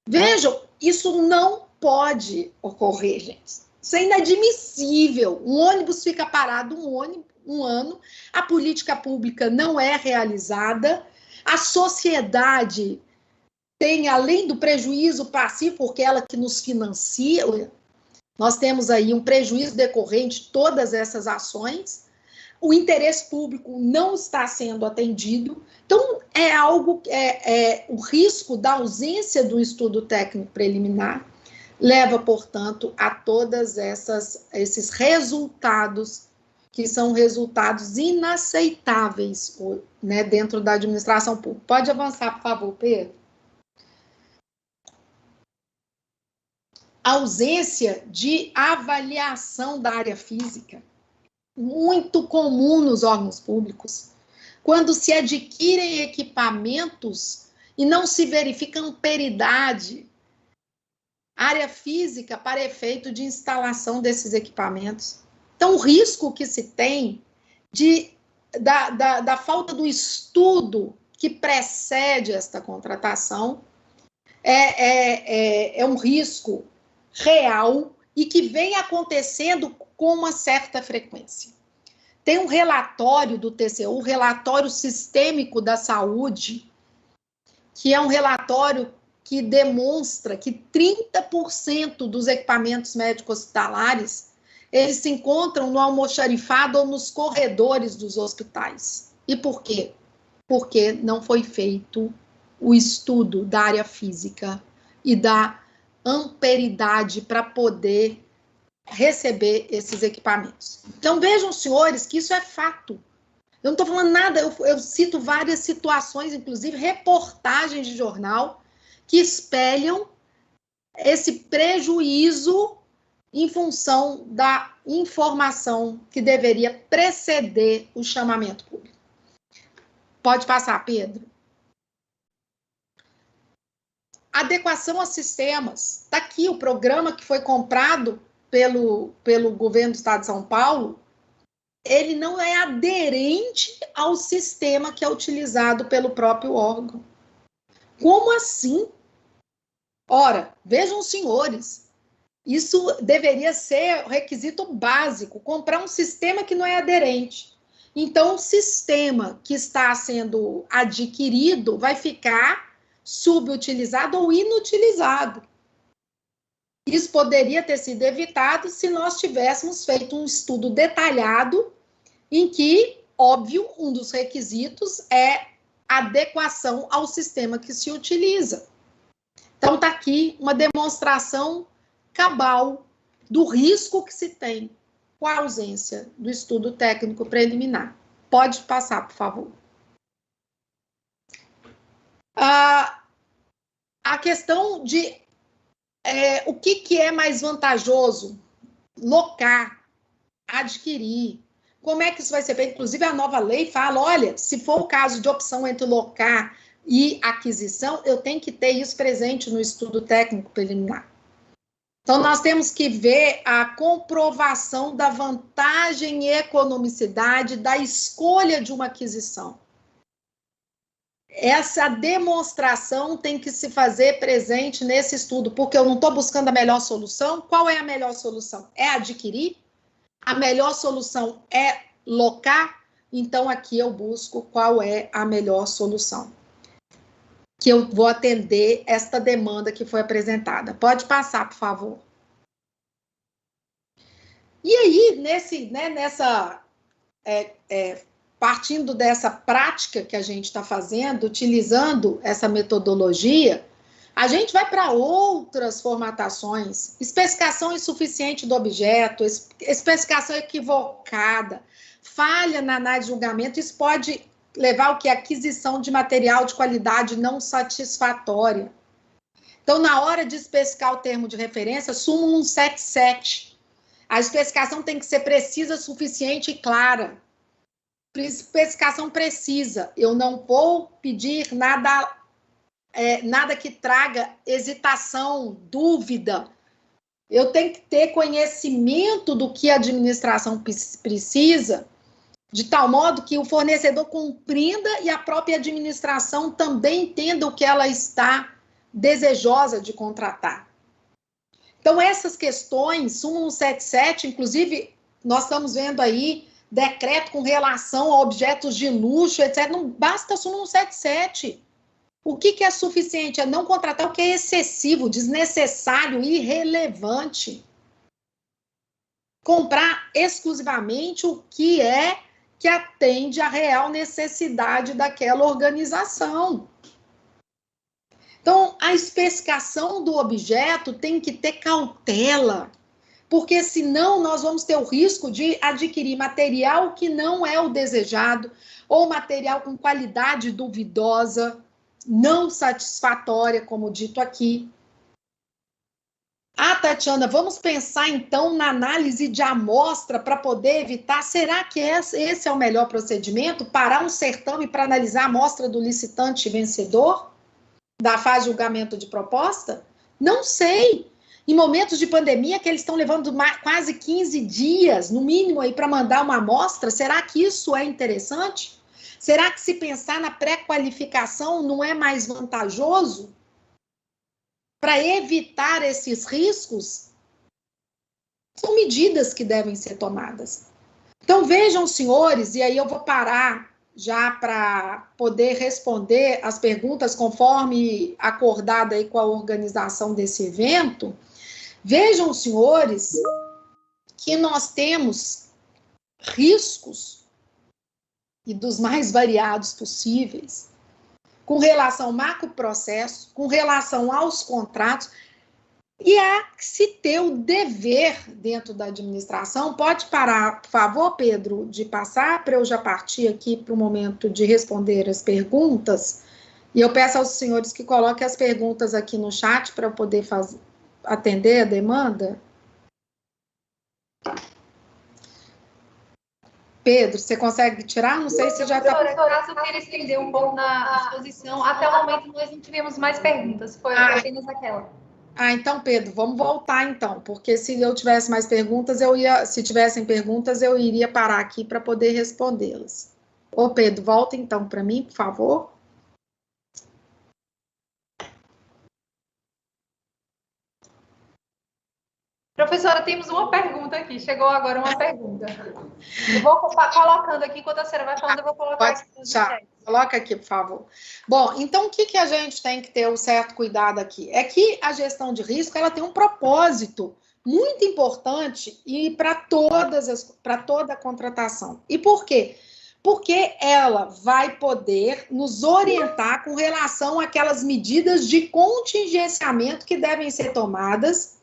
Vejam, isso não pode ocorrer, gente. Isso é inadmissível. Um ônibus fica parado um ano, a política pública não é realizada, a sociedade tem, além do prejuízo passivo, porque ela que nos financia, nós temos aí um prejuízo decorrente de todas essas ações, o interesse público não está sendo atendido, então é algo, o risco da ausência do estudo técnico preliminar leva, portanto, a todas esses resultados que são resultados inaceitáveis, né, dentro da administração pública. Pode avançar, por favor, Pedro. ausência de avaliação da área física, muito comum nos órgãos públicos, quando se adquirem equipamentos e não se verifica amperidade, área física para efeito de instalação desses equipamentos. Então, o risco que se tem da falta do estudo que precede esta contratação é um risco real e que vem acontecendo com uma certa frequência. Tem um relatório do TCU, o Relatório Sistêmico da Saúde, que é um relatório que demonstra que 30% dos equipamentos médicos hospitalares eles se encontram no almoxarifado ou nos corredores dos hospitais. E por quê? Porque não foi feito o estudo da área física e da amperidade para poder receber esses equipamentos. Então, vejam, senhores, que isso é fato. Eu não estou falando nada, eu cito várias situações, inclusive reportagens de jornal, que espelham esse prejuízo em função da informação que deveria preceder o chamamento público. Pode passar, Pedro. Adequação a sistemas. Está aqui o programa que foi comprado pelo governo do Estado de São Paulo, ele não é aderente ao sistema que é utilizado pelo próprio órgão. Como assim? Ora, vejam, senhores, isso deveria ser requisito básico, comprar um sistema que não é aderente. Então, o sistema que está sendo adquirido vai ficar subutilizado ou inutilizado. Isso poderia ter sido evitado se nós tivéssemos feito um estudo detalhado em que, óbvio, um dos requisitos é adequação ao sistema que se utiliza. Então, está aqui uma demonstração cabal do risco que se tem com a ausência do estudo técnico preliminar. Pode passar, por favor. A questão de o que é mais vantajoso? Locar, adquirir. Como é que isso vai ser feito? Inclusive, a nova lei fala, olha, se for o caso de opção entre locar e aquisição, eu tenho que ter isso presente no estudo técnico preliminar. Então, nós temos que ver a comprovação da vantagem e economicidade da escolha de uma aquisição. Essa demonstração tem que se fazer presente nesse estudo, porque eu não estou buscando a melhor solução. Qual é a melhor solução? É adquirir? A melhor solução é locar? Então, aqui eu busco qual é a melhor solução, que eu vou atender esta demanda que foi apresentada. Pode passar, por favor. E aí, partindo dessa prática que a gente está fazendo, utilizando essa metodologia, a gente vai para outras formatações. Especificação insuficiente do objeto, especificação equivocada, falha na análise de julgamento, isso pode levar ao que? Aquisição de material de qualidade não satisfatória. Então, na hora de especificar o termo de referência, súmula 177. A especificação tem que ser precisa, suficiente e clara. Especificação precisa. Eu não vou pedir nada que traga hesitação, dúvida. Eu tenho que ter conhecimento do que a administração precisa, de tal modo que o fornecedor compreenda e a própria administração também entenda o que ela está desejosa de contratar. Então, essas questões, súmula 177, inclusive, nós estamos vendo aí decreto com relação a objetos de luxo, etc. Não basta a súmula 177. O que é suficiente? É não contratar o que é excessivo, desnecessário, irrelevante. Comprar exclusivamente o que atende à real necessidade daquela organização. Então, a especificação do objeto tem que ter cautela, porque senão nós vamos ter o risco de adquirir material que não é o desejado, ou material com qualidade duvidosa, não satisfatória, como dito aqui. Tatiana, vamos pensar então na análise de amostra para poder evitar. Será que esse é o melhor procedimento? Parar um certame para analisar a amostra do licitante vencedor da fase de julgamento de proposta? Não sei. Em momentos de pandemia que eles estão levando quase 15 dias, no mínimo, aí para mandar uma amostra, será que isso é interessante? Será que se pensar na pré-qualificação não é mais vantajoso? Para evitar esses riscos, são medidas que devem ser tomadas. Então, vejam, senhores, e aí eu vou parar já para poder responder as perguntas conforme acordado aí com a organização desse evento. Vejam, senhores, que nós temos riscos, e dos mais variados possíveis, com relação ao macroprocesso, com relação aos contratos, e há que se ter o dever dentro da administração. Pode parar, por favor, Pedro, de passar, para eu já partir aqui para o momento de responder as perguntas, e eu peço aos senhores que coloquem as perguntas aqui no chat para eu poder atender a demanda. Pedro, você consegue tirar? Não sei se já está... Professora, eu queria estender um pouco na exposição. Até o momento, nós não tivemos mais perguntas. Foi apenas aquela. Então, Pedro, vamos voltar, então. Porque se eu tivesse mais perguntas, se tivessem perguntas, eu iria parar aqui para poder respondê-las. Ô, Pedro, volta, então, para mim, por favor. Professora, temos uma pergunta aqui. Chegou agora uma pergunta. Eu vou colocando aqui, enquanto a senhora vai falando, eu vou colocar aqui. Coloca aqui, por favor. Bom, então, o que a gente tem que ter um certo cuidado aqui? É que a gestão de risco, ela tem um propósito muito importante e para toda a contratação. E por quê? Porque ela vai poder nos orientar com relação àquelas medidas de contingenciamento que devem ser tomadas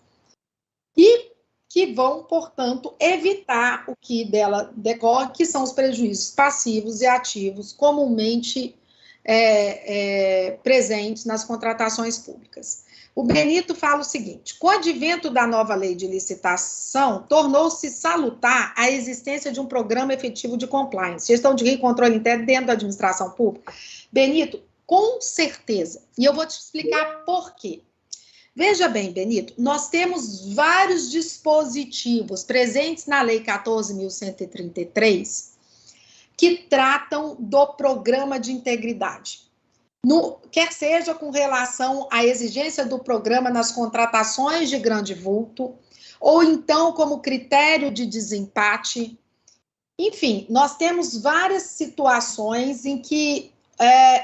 e que vão, portanto, evitar o que dela decorre, que são os prejuízos passivos e ativos comumente presentes nas contratações públicas. O Benito fala o seguinte: com o advento da nova lei de licitação, tornou-se salutar a existência de um programa efetivo de compliance, gestão de risco e controle interno dentro da administração pública. Benito, com certeza, e eu vou te explicar por quê. Veja bem, Benito, nós temos vários dispositivos presentes na Lei 14.133 que tratam do programa de integridade. Quer seja com relação à exigência do programa nas contratações de grande vulto, ou então como critério de desempate. Enfim, nós temos várias situações em que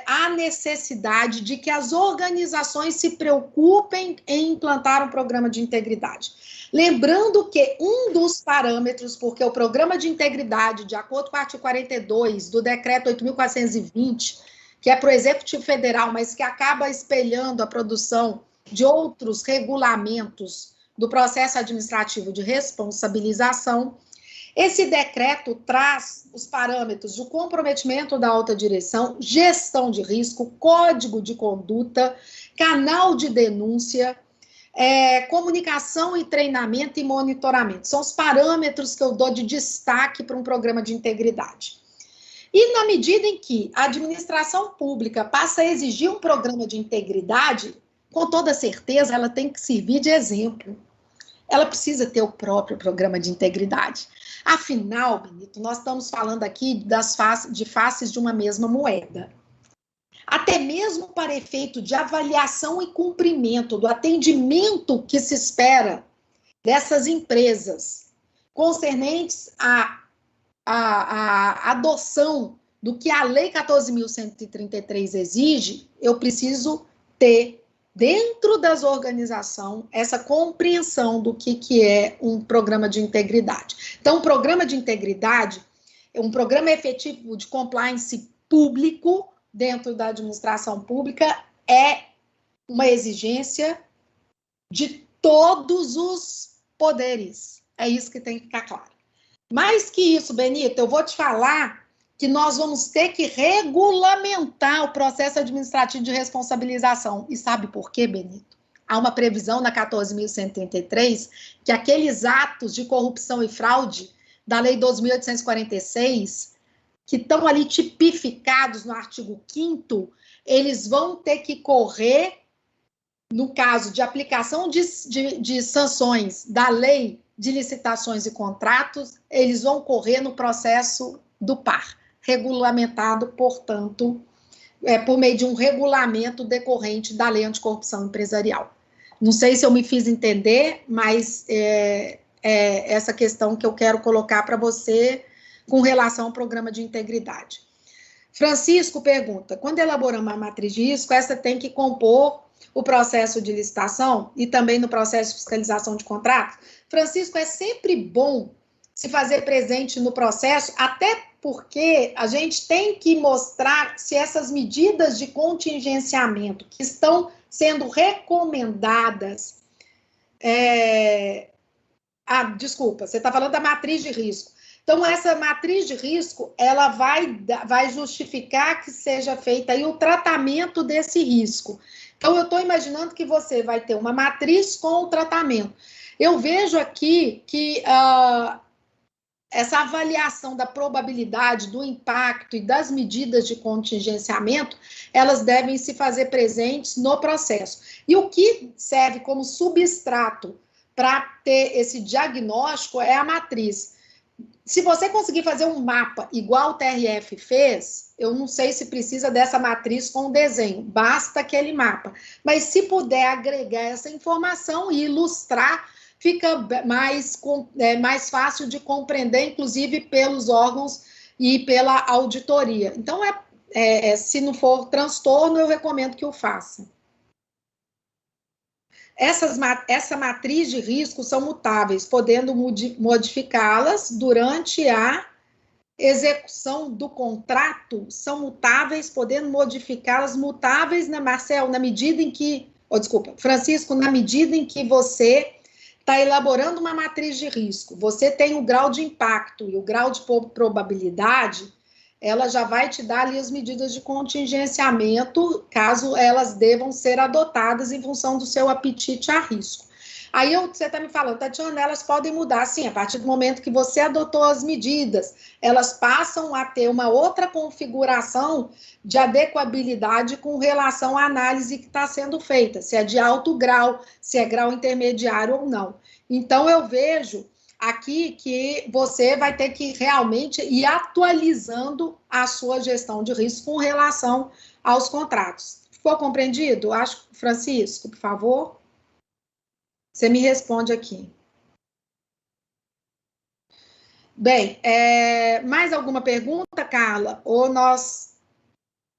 há necessidade de que as organizações se preocupem em implantar um programa de integridade. Lembrando que um dos parâmetros, porque o programa de integridade, de acordo com o artigo 42 do decreto 8.420, que é para o Executivo Federal, mas que acaba espelhando a produção de outros regulamentos do processo administrativo de responsabilização, esse decreto traz os parâmetros do comprometimento da alta direção, gestão de risco, código de conduta, canal de denúncia, comunicação e treinamento e monitoramento. São os parâmetros que eu dou de destaque para um programa de integridade. E na medida em que a administração pública passa a exigir um programa de integridade, com toda certeza ela tem que servir de exemplo. Ela precisa ter o próprio programa de integridade. Afinal, Benito, nós estamos falando aqui de faces de uma mesma moeda. Até mesmo para efeito de avaliação e cumprimento do atendimento que se espera dessas empresas concernentes à adoção do que a Lei 14.133 exige, eu preciso ter dentro das organizações, essa compreensão do que é um programa de integridade. Então, um programa de integridade é um programa efetivo de compliance público dentro da administração pública, é uma exigência de todos os poderes. É isso que tem que ficar claro. Mais que isso, Benito, eu vou te falar que nós vamos ter que regulamentar o processo administrativo de responsabilização. E sabe por quê, Benito? há uma previsão na 14.133 que aqueles atos de corrupção e fraude da Lei 2.846, que estão ali tipificados no artigo 5º, eles vão ter que correr, no caso de aplicação de sanções da Lei de Licitações e Contratos, eles vão correr no processo do PAR, regulamentado, portanto, por meio de um regulamento decorrente da Lei Anticorrupção Empresarial. Não sei se eu me fiz entender, mas é essa questão que eu quero colocar para você com relação ao programa de integridade. Francisco pergunta, quando elaboramos a matriz de risco, essa tem que compor o processo de licitação e também no processo de fiscalização de contratos? Francisco, é sempre bom se fazer presente no processo, até porque a gente tem que mostrar se essas medidas de contingenciamento que estão sendo recomendadas... desculpa, você está falando da matriz de risco. Então, essa matriz de risco, ela vai justificar que seja feita aí o tratamento desse risco. Então, eu estou imaginando que você vai ter uma matriz com o tratamento. Eu vejo aqui que essa avaliação da probabilidade, do impacto e das medidas de contingenciamento, elas devem se fazer presentes no processo. E o que serve como substrato para ter esse diagnóstico é a matriz. Se você conseguir fazer um mapa igual o TRF fez, eu não sei se precisa dessa matriz com desenho, basta aquele mapa. Mas se puder agregar essa informação e ilustrar, fica mais fácil de compreender, inclusive pelos órgãos e pela auditoria. Então, se não for transtorno, eu recomendo que o faça. Essa matriz de risco são mutáveis, podendo modificá-las durante a execução do contrato, são mutáveis, podendo modificá-las mutáveis, né, Marcel, na medida em que... Francisco, na medida em que você está elaborando uma matriz de risco, você tem o grau de impacto e o grau de probabilidade, ela já vai te dar ali as medidas de contingenciamento, caso elas devam ser adotadas em função do seu apetite a risco. Aí você está me falando, Tatiana, elas podem mudar, sim, a partir do momento que você adotou as medidas, elas passam a ter uma outra configuração de adequabilidade com relação à análise que está sendo feita, se é de alto grau, se é grau intermediário ou não. Então, eu vejo aqui que você vai ter que realmente ir atualizando a sua gestão de risco com relação aos contratos. Ficou compreendido? Acho, Francisco, por favor. Você me responde aqui. Bem, mais alguma pergunta, Carla? Ou nós...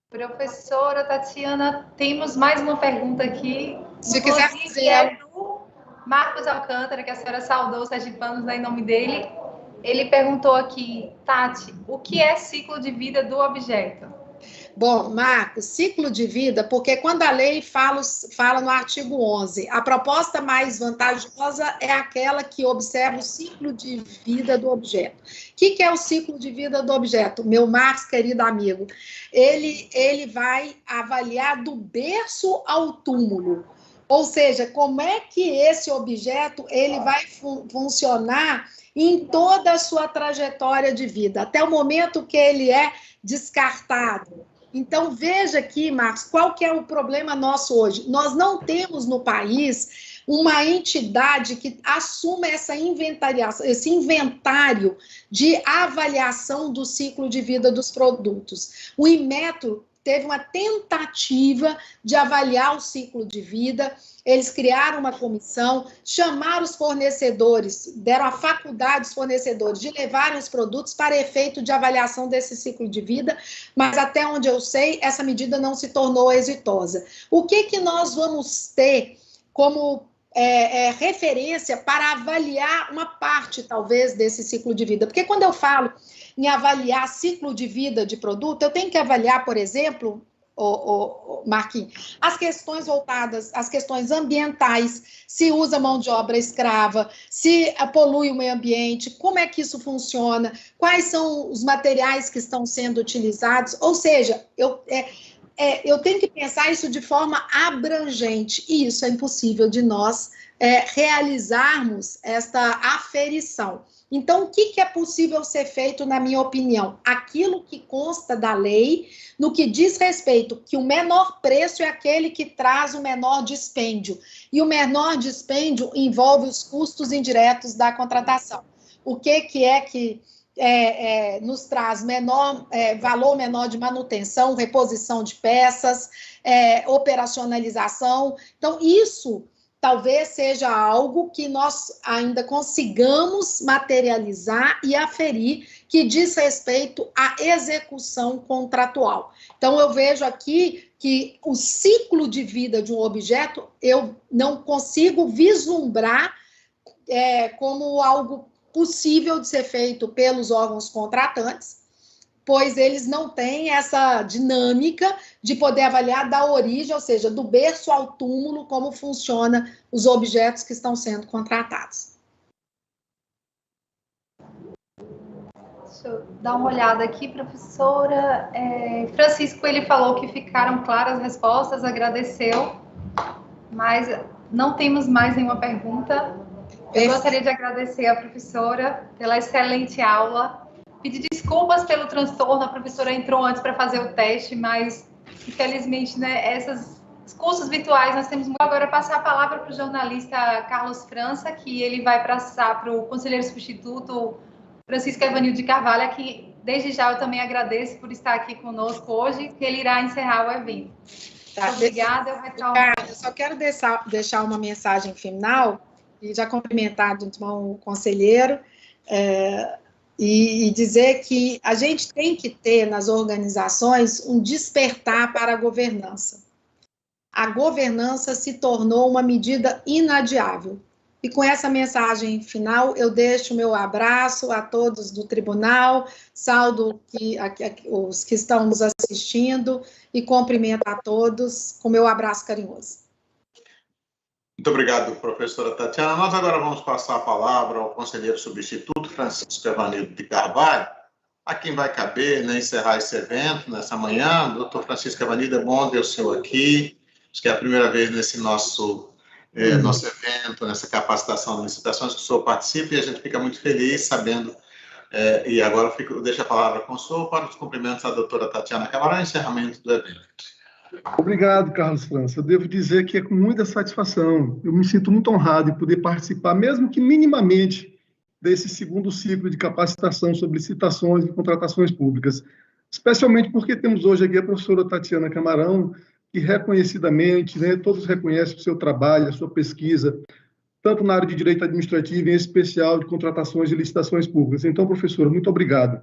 Professora Tatiana, temos mais uma pergunta aqui. Se quiser fazer... É do Marcos Alcântara, que a senhora saudou, sergipanos, né, em nome dele. Ele perguntou aqui, Tati, o que é ciclo de vida do objeto? Bom, Marcos, ciclo de vida, porque quando a lei fala no artigo 11, a proposta mais vantajosa é aquela que observa o ciclo de vida do objeto. O que é o ciclo de vida do objeto? Meu Marcos, querido amigo, ele vai avaliar do berço ao túmulo, ou seja, como é que esse objeto ele vai funcionar em toda a sua trajetória de vida, até o momento que ele é descartado. Então, veja aqui, Marcos, qual que é o problema nosso hoje? Nós não temos no país uma entidade que assuma essa inventariação, esse inventário de avaliação do ciclo de vida dos produtos. O Inmetro teve uma tentativa de avaliar o ciclo de vida, eles criaram uma comissão, chamaram os fornecedores, deram a faculdade aos fornecedores de levarem os produtos para efeito de avaliação desse ciclo de vida, mas até onde eu sei, essa medida não se tornou exitosa. O que nós vamos ter como referência para avaliar uma parte, talvez, desse ciclo de vida? Porque quando eu falo em avaliar ciclo de vida de produto, eu tenho que avaliar, por exemplo, Marquinhos, as questões voltadas, as questões ambientais, se usa mão de obra escrava, se polui o meio ambiente, como é que isso funciona, quais são os materiais que estão sendo utilizados, ou seja, eu tenho que pensar isso de forma abrangente, e isso é impossível de nós realizarmos esta aferição. Então, o que é possível ser feito, na minha opinião? Aquilo que consta da lei, no que diz respeito que o menor preço é aquele que traz o menor dispêndio, e o menor dispêndio envolve os custos indiretos da contratação. O que nos traz valor menor de manutenção, reposição de peças, operacionalização. Então, isso talvez seja algo que nós ainda consigamos materializar e aferir, que diz respeito à execução contratual. Então, eu vejo aqui que o ciclo de vida de um objeto, eu não consigo vislumbrar como algo possível de ser feito pelos órgãos contratantes, pois eles não têm essa dinâmica de poder avaliar da origem, ou seja, do berço ao túmulo, como funciona os objetos que estão sendo contratados. Deixa eu dar uma olhada aqui, professora. Francisco, ele falou que ficaram claras as respostas, agradeceu, mas não temos mais nenhuma pergunta. Eu gostaria de agradecer à professora pela excelente aula. Pedir desculpas pelo transtorno, a professora entrou antes para fazer o teste, mas, infelizmente, né, esses cursos virtuais nós temos muito. Agora, passar a palavra para o jornalista Carlos França, que ele vai passar para o conselheiro substituto Francisco Evanildo de Carvalho, que desde já eu também agradeço por estar aqui conosco hoje, que ele irá encerrar o evento. Muito obrigada. Eu só quero deixar uma mensagem final, e já cumprimentar de antemão o conselheiro, e dizer que a gente tem que ter nas organizações um despertar para a governança. A governança se tornou uma medida inadiável. E com essa mensagem final, eu deixo o meu abraço a todos do tribunal, saldo os que estão nos assistindo e cumprimento a todos com meu abraço carinhoso. Muito obrigado, professora Tatiana. Nós agora vamos passar a palavra ao conselheiro substituto Francisco Evanildo de Carvalho, a quem vai caber, né, encerrar esse evento nessa manhã. Doutor Francisco Evanildo, é bom ter o senhor aqui. Acho que é a primeira vez nesse nosso evento, nessa capacitação de licitações que o senhor participa, e a gente fica muito feliz sabendo. E agora eu deixo a palavra com o senhor para os cumprimentos à doutora Tatiana Camarão e encerramento do evento. Obrigado, Carlos França. Eu devo dizer que é com muita satisfação. Eu me sinto muito honrado em poder participar, mesmo que minimamente, desse segundo ciclo de capacitação sobre licitações e contratações públicas. Especialmente porque temos hoje aqui a professora Tatiana Camarão, que reconhecidamente, né, todos reconhecem o seu trabalho, a sua pesquisa, tanto na área de direito administrativo, em especial de contratações e licitações públicas. Então, professora, muito obrigado.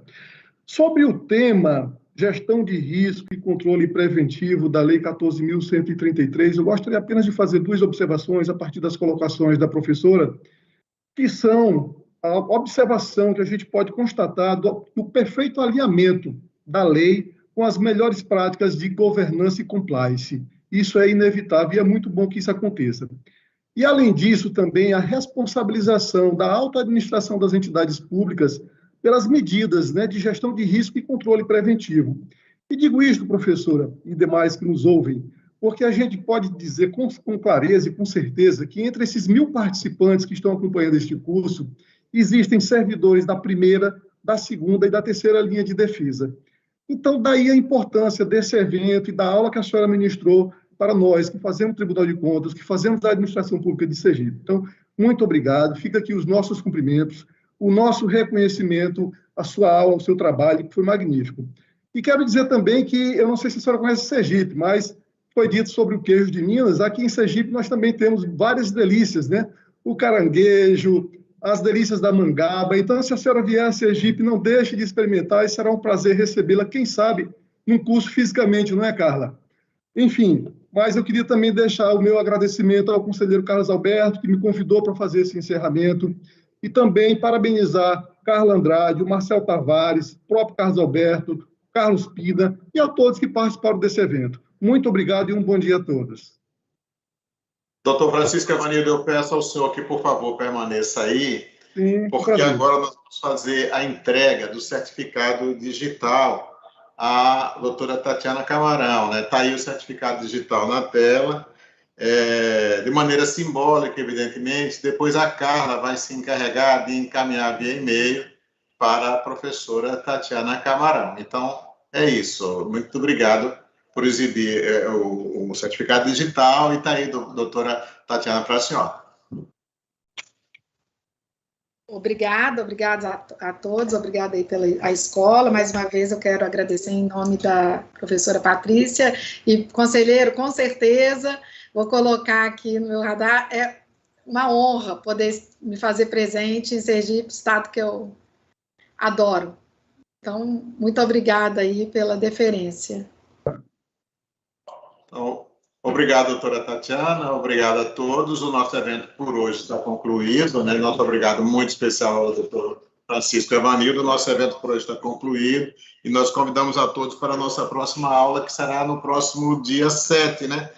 Sobre o tema gestão de risco e controle preventivo da Lei 14.133, eu gostaria apenas de fazer duas observações a partir das colocações da professora, que são a observação que a gente pode constatar do perfeito alinhamento da lei com as melhores práticas de governança e compliance. Isso é inevitável e é muito bom que isso aconteça. E, além disso, também a responsabilização da alta administração das entidades públicas pelas medidas, né, de gestão de risco e controle preventivo. E digo isto, professora, e demais que nos ouvem, porque a gente pode dizer com clareza e com certeza que entre esses 1.000 participantes que estão acompanhando este curso, existem servidores da primeira, da segunda e da terceira linha de defesa. Então, daí a importância desse evento e da aula que a senhora ministrou para nós, que fazemos Tribunal de Contas, que fazemos a Administração Pública de Sergipe. Então, muito obrigado, fica aqui os nossos cumprimentos, o nosso reconhecimento, a sua aula, o seu trabalho, que foi magnífico. E quero dizer também que, eu não sei se a senhora conhece Sergipe, mas foi dito sobre o queijo de Minas, aqui em Sergipe nós também temos várias delícias, né? O caranguejo, as delícias da mangaba. Então, se a senhora vier a Sergipe, não deixe de experimentar e será um prazer recebê-la, quem sabe, num curso fisicamente, não é, Carla? Enfim, mas eu queria também deixar o meu agradecimento ao conselheiro Carlos Alberto, que me convidou para fazer esse encerramento, e também parabenizar Carla Andrade, o Marcel Tavares, o próprio Carlos Alberto, Carlos Pida e a todos que participaram desse evento. Muito obrigado e um bom dia a todos. Doutor Francisco Evanildo, eu peço ao senhor que, por favor, permaneça aí, Sim, porque agora nós vamos fazer a entrega do certificado digital a doutora Tatiana Camarão, né? Está aí o certificado digital na tela, de maneira simbólica, evidentemente. Depois a Carla vai se encarregar de encaminhar via e-mail para a professora Tatiana Camarão. Então, é isso. Muito obrigado por exibir o certificado digital, e está aí, doutora Tatiana, para a senhora. Obrigada a todos, obrigada aí pela a escola. Mais uma vez eu quero agradecer em nome da professora Patrícia, e conselheiro, com certeza, vou colocar aqui no meu radar, é uma honra poder me fazer presente em Sergipe, estado que eu adoro. Então, muito obrigada aí pela deferência. Então, obrigado, doutora Tatiana, obrigado a todos. O nosso evento por hoje está concluído, né? Nosso obrigado muito especial ao doutor Francisco Evanildo. Nosso evento por hoje está concluído, e nós convidamos a todos para a nossa próxima aula, que será no próximo dia 7, né?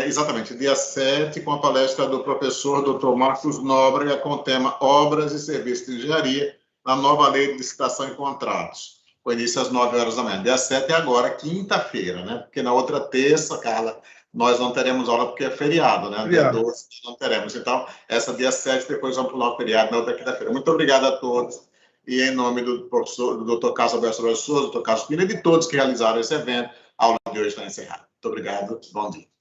Exatamente, dia 7, com a palestra do professor Dr. Marcos Nóbrega, com o tema Obras e Serviços de Engenharia na nova Lei de Licitação e Contratos. Com início às 9 horas da manhã. Dia 7 é agora, quinta-feira, né? Porque na outra terça, Carla, nós não teremos aula porque é feriado, né? Dia 12 não teremos. Então, essa dia 7, depois vamos pular o feriado na outra quinta-feira. Muito obrigado a todos. E em nome do professor, do Dr. Carlos Alberto Souza, Dr. Carlos Pina, e de todos que realizaram esse evento, a aula de hoje está encerrada. Muito obrigado. Bom dia.